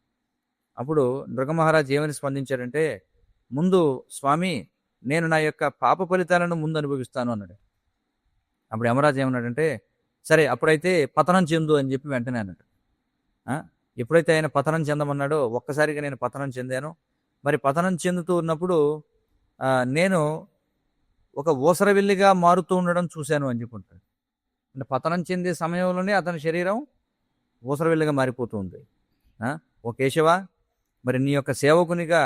అప్పుడు నృగమహారాజ్ ఏమని స్పందించాడంటే, ముందు స్వామి నేను నా యొక్క పాప ఫలితాలను ముందు అనుభవిస్తాను అన్నాడు. అప్పుడు యమరాజు ఏమన్నాడంటే, సరే అప్పుడైతే పతనం చెందు అని చెప్పి వెంటనే అన్నాడు. ఎప్పుడైతే ఆయన పతనం చెందమన్నాడో ఒక్కసారిగా నేను పతనం చెందాను. మరి పతనం చెందుతూ ఉన్నప్పుడు నేను ఒక ఊసరవెల్లిగా మారుతూ ఉండడం చూశాను అని చెప్పుకుంటాడు. అంటే పతనం చెందే సమయంలోనే అతని శరీరం ఊసరవెల్లిగా మారిపోతూ ఉంది. ఓ కేశవ, మరి నీ యొక్క సేవకునిగా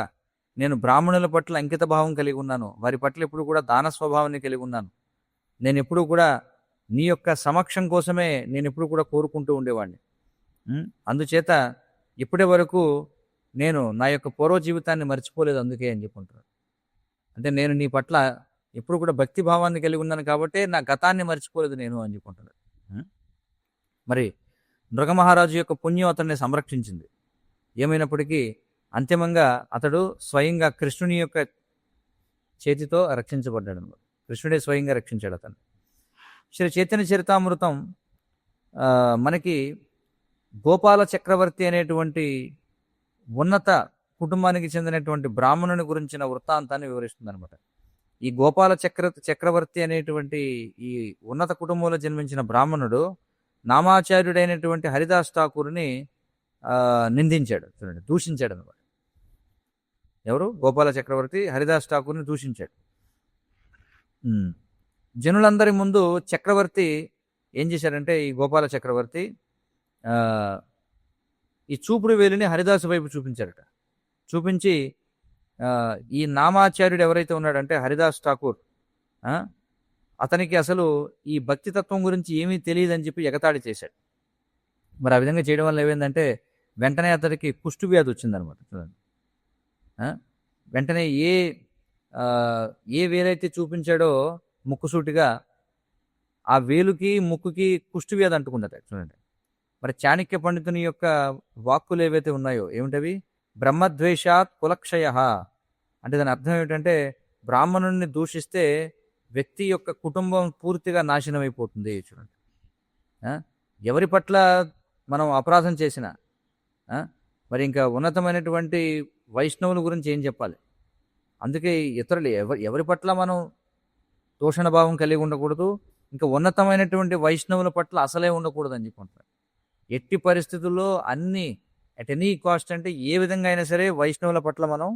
నేను బ్రాహ్మణుల పట్ల అంకిత భావం కలిగి ఉన్నాను. వారి పట్ల ఎప్పుడు కూడా దాన స్వభావాన్ని కలిగి ఉన్నాను. నేను ఎప్పుడు కూడా నీ యొక్క సమక్షం కోసమే నేను ఎప్పుడు కూడా కోరుకుంటూ ఉండేవాడిని. అందుచేత ఇప్పటి వరకు నేను నా యొక్క పూర్వ జీవితాన్ని మర్చిపోలేదు అందుకే అని చెప్పుకుంటున్నాను. అంటే నేను నీ పట్ల ఎప్పుడు కూడా భక్తి భావాన్ని కలిగి ఉన్నాను కాబట్టి నా గతాన్ని మర్చిపోలేదు నేను అని చెప్పుకుంటున్నాను. మరి నృగమహారాజు యొక్క పుణ్యం అతన్ని సంరక్షించింది. ఏమైనప్పటికీ అంతిమంగా అతడు స్వయంగా కృష్ణుని యొక్క చేతితో రక్షించబడ్డాడు. కృష్ణుడే స్వయంగా రక్షించాడు అతను. శ్రీ చైతన్య చరితామృతం మనకి గోపాల చక్రవర్తి అనేటువంటి ఉన్నత కుటుంబానికి చెందినటువంటి బ్రాహ్మణుని గురించిన వృత్తాంతాన్ని వివరిస్తుంది అనమాట. ఈ గోపాల చక్రవర్తి అనేటువంటి ఈ ఉన్నత కుటుంబంలో జన్మించిన బ్రాహ్మణుడు నామాచార్యుడైనటువంటి హరిదాస్ ఠాకూర్ని నిందించాడు, చూడండి, దూషించాడు అనమాట. ఎవరు? గోపాల చక్రవర్తి హరిదాస్ ఠాకూర్ని దూషించాడు. జనులందరి ముందు చక్రవర్తి ఏం చేశాడంటే, ఈ గోపాల చక్రవర్తి ఈ చూపుడు వేలిని హరిదాసు వైపు చూపించారట. చూపించి ఈ నామాచార్యుడు ఎవరైతే ఉన్నాడంటే హరిదాస్ ఠాకూర్, అతనికి అసలు ఈ భక్తితత్వం గురించి ఏమీ తెలియదని చెప్పి ఎగతాళి చేశాడు. మరి ఆ విధంగా చేయడం వల్ల ఏమైందంటే వెంటనే అతనికి కుష్టు వ్యాధి వచ్చిందనమాట. చూడండి, వెంటనే ఏ వేలైతే చూపించాడో ముక్కుసూటిగా ఆ వేలుకి ముక్కుకి కుష్టు వ్యాధి అంటుకుందట. చూడండి, మరి చాణక్య పండితుని యొక్క వాక్కులు ఏవైతే ఉన్నాయో ఏమిటవి? బ్రహ్మద్వేషాత్ కులక్షయ. అంటే దాని అర్థం ఏమిటంటే బ్రాహ్మణుడిని దూషిస్తే వ్యక్తి యొక్క కుటుంబం పూర్తిగా నాశనం అయిపోతుంది. చూడండి, ఎవరి పట్ల మనం అపరాధం చేసినా మరి ఇంకా ఉన్నతమైనటువంటి వైష్ణవుల గురించి ఏం చెప్పాలి? అందుకే ఇతరులు ఎవరి పట్ల మనం దూషణ భావం కలిగి ఉండకూడదు, ఇంకా ఉన్నతమైనటువంటి వైష్ణవుల పట్ల అసలే ఉండకూడదు అని చెప్పుకుంటారు. ఎట్టి పరిస్థితుల్లో అన్ని అట్ ఎనీ కాస్ట్, అంటే ఏ విధంగా అయినా సరే వైష్ణవుల పట్ల మనం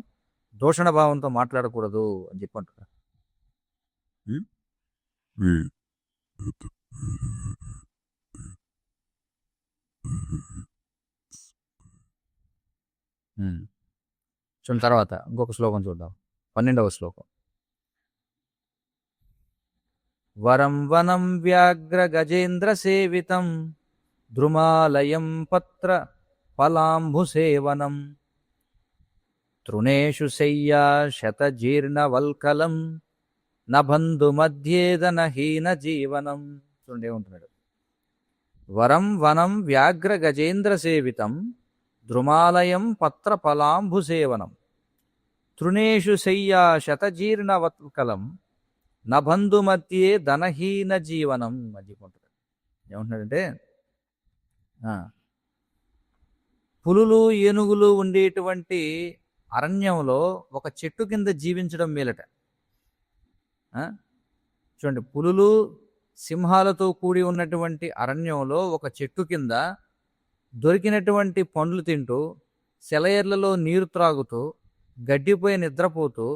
దూషణ భావంతో మాట్లాడకూడదు అని చెప్పుకుంటారు. చూడండి, తర్వాత ఇంకొక శ్లోకం చూద్దాం. 12వ శ్లోకం. వరం వనం వ్యాఘ్ర గజేంద్ర సేవితం ద్రుమాలయం పత్ర ఫలాంబుసేవనం తృణేషు శయ్యా శతజీర్ణవల్కలం నబంధు మధ్యేదన హీన జీవనం. చూడండి ఏముంటున్నాడు. వరం వనం వ్యాఘ్ర గజేంద్ర సేవితం ద్రుమాలయం పత్ర ఫలాంబుసేవనం తృణేషు శయ్యా శతజీర్ణవల్కలం నబంధు మధ్యే ధనహీన జీవనం అని చెప్పుకుంటాడు. ఏమంటున్నాడంటే, పులులు ఏనుగులు ఉండేటువంటి అరణ్యంలో ఒక చెట్టు కింద జీవించడం మేలట. చూడండి, పులులు సింహాలతో కూడి ఉన్నటువంటి అరణ్యంలో ఒక చెట్టు కింద దొరికినటువంటి పండ్లు తింటూ, సెలయేర్లలో నీరు త్రాగుతూ, గడ్డిపోయి నిద్రపోతూ,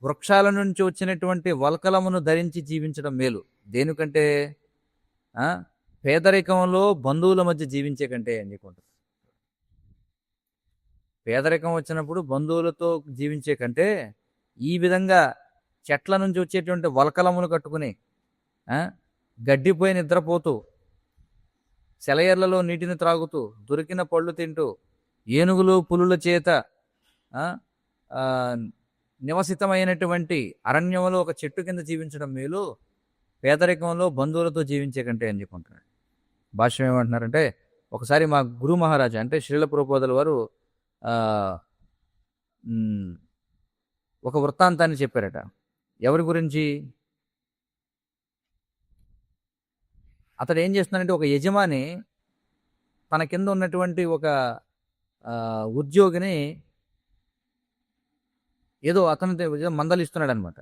వృక్షాల నుంచి వచ్చినటువంటి వల్కలమును ధరించి జీవించడం మేలు. దేనికంటే పేదరికంలో బంధువుల మధ్య జీవించే కంటే అని చెప్పుకుంటారు. పేదరికం వచ్చినప్పుడు బంధువులతో జీవించే కంటే ఈ విధంగా చెట్ల నుంచి వచ్చేటువంటి వల్కలమును కట్టుకుని గడ్డిపోయి నిద్రపోతూ, సెలయేర్లలో నీటిని త్రాగుతూ, దొరికిన పళ్ళు తింటూ, ఏనుగులు పులుల చేత ఆ, ఆ, నివసితమైనటువంటి అరణ్యంలో ఒక చెట్టు కింద జీవించడం మేలు పేదరికంలో బంధువులతో జీవించే కంటే అని చెప్పుకుంటున్నాడు. భాష్యం ఏమంటున్నారంటే, ఒకసారి మా గురు మహారాజా అంటే శ్రీల ప్రభుపాదుల వారు ఆ, ఉమ్, ఒక వృత్తాంతాన్ని చెప్పారట. ఎవరి గురించి? అతడు ఏం చేస్తున్నాడంటే, ఒక యజమాని తన కింద ఉన్నటువంటి ఒక ఉద్యోగిని ఏదో అతను మందలిస్తున్నాడు అనమాట.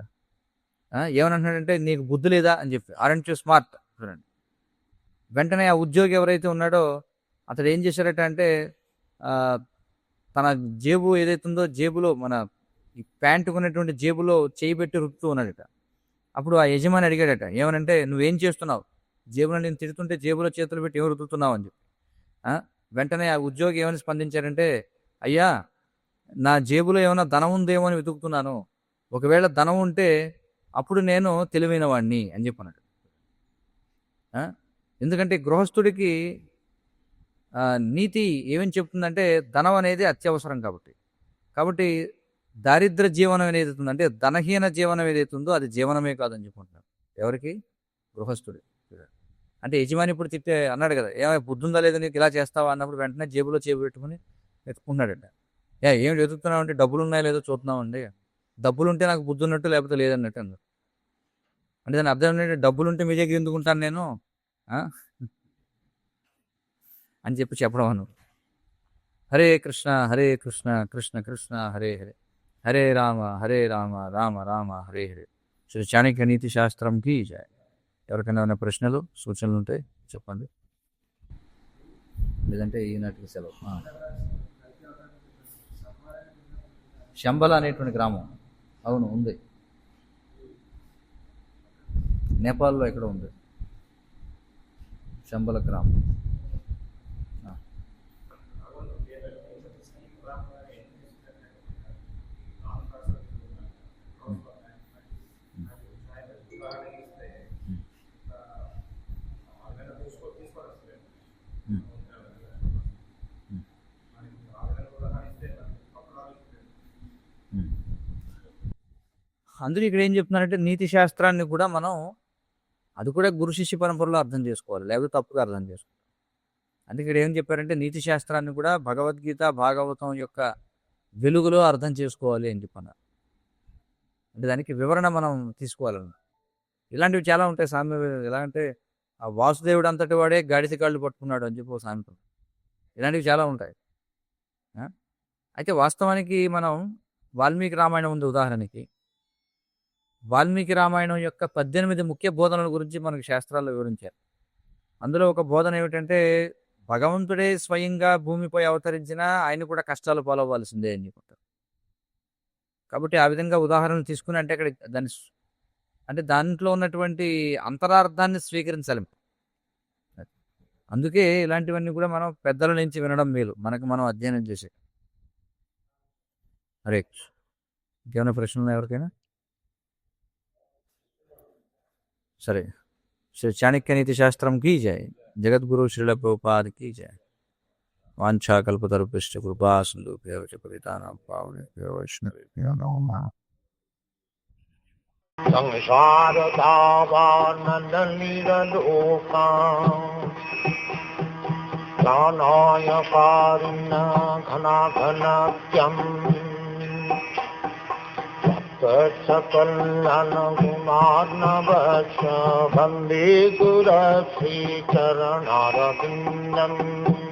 ఏమనంటున్నాడంటే, నీకు బుద్ధి లేదా అని చెప్పి, ఆరెంట్ యు స్మార్ట్ చూడండి. వెంటనే ఆ ఉద్యోగి ఎవరైతే ఉన్నాడో అతడు ఏం చేశాడట అంటే, ఆ, తన జేబు ఏదైతే ఉందో జేబులో మన ఈ ప్యాంటుకు ఉన్నటువంటి జేబులో చేయి పెట్టి రుక్కుతూ ఉన్నాడట. అప్పుడు ఆ యజమాని అడిగాడట, ఏమనంటే, నువ్వేం చేస్తున్నావు? జేబులో నేను తిడుతుంటే జేబులో చేతులు పెట్టి ఏం రుద్దుతున్నావు అని చెప్పి. ఆ, వెంటనే ఆ ఉద్యోగి ఏమని స్పందించారంటే, అయ్యా, నా జేబులో ఏమైనా ధనం ఉందేమో అని వెతుకుతున్నాను. ఒకవేళ ధనం ఉంటే అప్పుడు నేను తెలివైన వాడిని అని చెప్పన్నాడు. ఎందుకంటే గృహస్థుడికి నీతి ఏమని చెప్తుందంటే, ధనం అనేది అత్యవసరం కాబట్టి కాబట్టి దారిద్ర జీవనం ఏదైతే ఉందో, అంటే ధనహీన జీవనం ఏదైతే ఉందో అది జీవనమే కాదని చెప్పుకుంటున్నారు. ఎవరికి? గృహస్థుడి. అంటే యజమాని ఇప్పుడు తిట్టే అన్నాడు కదా, ఏమైనా బుద్ధి ఉందా లేదా నీకు ఇలా చేస్తావా అన్నప్పుడు వెంటనే జేబులో చేపు పెట్టుకుని వెతుకున్నాడట. ఏం వెతుకుతున్నావు అంటే, డబ్బులు ఉన్నాయో లేదో చూస్తున్నామండి. డబ్బులు ఉంటే నాకు బుద్ధి ఉన్నట్టు లేకపోతే లేదన్నట్టు అన్నారు. అంటే దాని అర్థం ఏంటంటే, డబ్బులు ఉంటే మీ దగ్గర ఎందుకుంటాను నేను అని చెప్పి చెప్పడం అను. హరే కృష్ణ కృష్ణ కృష్ణ హరే హరే, హరే రామ రామ రామ హరే హరే. శ్రీ చాణక్య నీతి శాస్త్రంకి జయ. ఎవరికైనా ఏమైనా ప్రశ్నలు సూచనలు ఉంటే చెప్పండి, లేదంటే ఈనాటికి సెలవు. శంబల అనేటువంటి గ్రామం, అవును ఉంది, నేపాల్లో ఎక్కడ ఉంది శంబల గ్రామం. అందులో ఇక్కడ ఏం చెప్తున్నారంటే, నీతి శాస్త్రాన్ని కూడా మనం అది కూడా గురు శిష్య పరంపరలో అర్థం చేసుకోవాలి, లేకపోతే తప్పుగా అర్థం చేసుకోవాలి. అందుకే ఇక్కడ ఏం చెప్పారంటే, నీతి శాస్త్రాన్ని కూడా భగవద్గీత భాగవతం యొక్క వెలుగులో అర్థం చేసుకోవాలి అని చెప్పన్నారు. అంటే దానికి వివరణ మనం తీసుకోవాలన్న. ఇలాంటివి చాలా ఉంటాయి సామె. ఎలా అంటే, ఆ వాసుదేవుడు అంతటి వాడే గాడిద కాళ్ళు పట్టుకున్నాడు అని చెప్పి సామెత. ఇలాంటివి చాలా ఉంటాయి. అయితే వాస్తవానికి మనం వాల్మీకి రామాయణం ఉంది ఉదాహరణకి. వాల్మీకి రామాయణం యొక్క 18 ముఖ్య బోధనల గురించి మనకు శాస్త్రాల్లో వివరించారు. అందులో ఒక బోధన ఏమిటంటే, భగవంతుడే స్వయంగా భూమిపై అవతరించినా ఆయన కూడా కష్టాలు పాలవ్వాల్సిందే అని చెప్తారు. కాబట్టి ఆ విధంగా ఉదాహరణలు తీసుకుని అంటే అక్కడ దాన్ని అంటే దాంట్లో ఉన్నటువంటి అంతరార్థాన్ని స్వీకరించాలి. అందుకే ఇలాంటివన్నీ కూడా మనం పెద్దల నుంచి వినడం మేలు, మనకు మనం అధ్యయనం చేసే. హరే, ఇంకేమైనా ప్రశ్నలు ఉన్నాయి ఎవరికైనా? సరే, శ్రీ చాణక్య నీతి శాస్త్రంకి జయ. జగద్గురు శ్రీల ప్రభుపాద్ की जय. वांछा कल्पतरुभ्यश्च कृपा सिन्धुभ्यः च पतितानां पावनेभ्यो वैष्णवेभ्यो नमो नमः. संसार दावानन्दनिरलोका प्राणाय कारुण्य घनाघनत्यम् सकलनगुणार्णवस्य वन्दे गुरश्रीचरणारविन्दम्.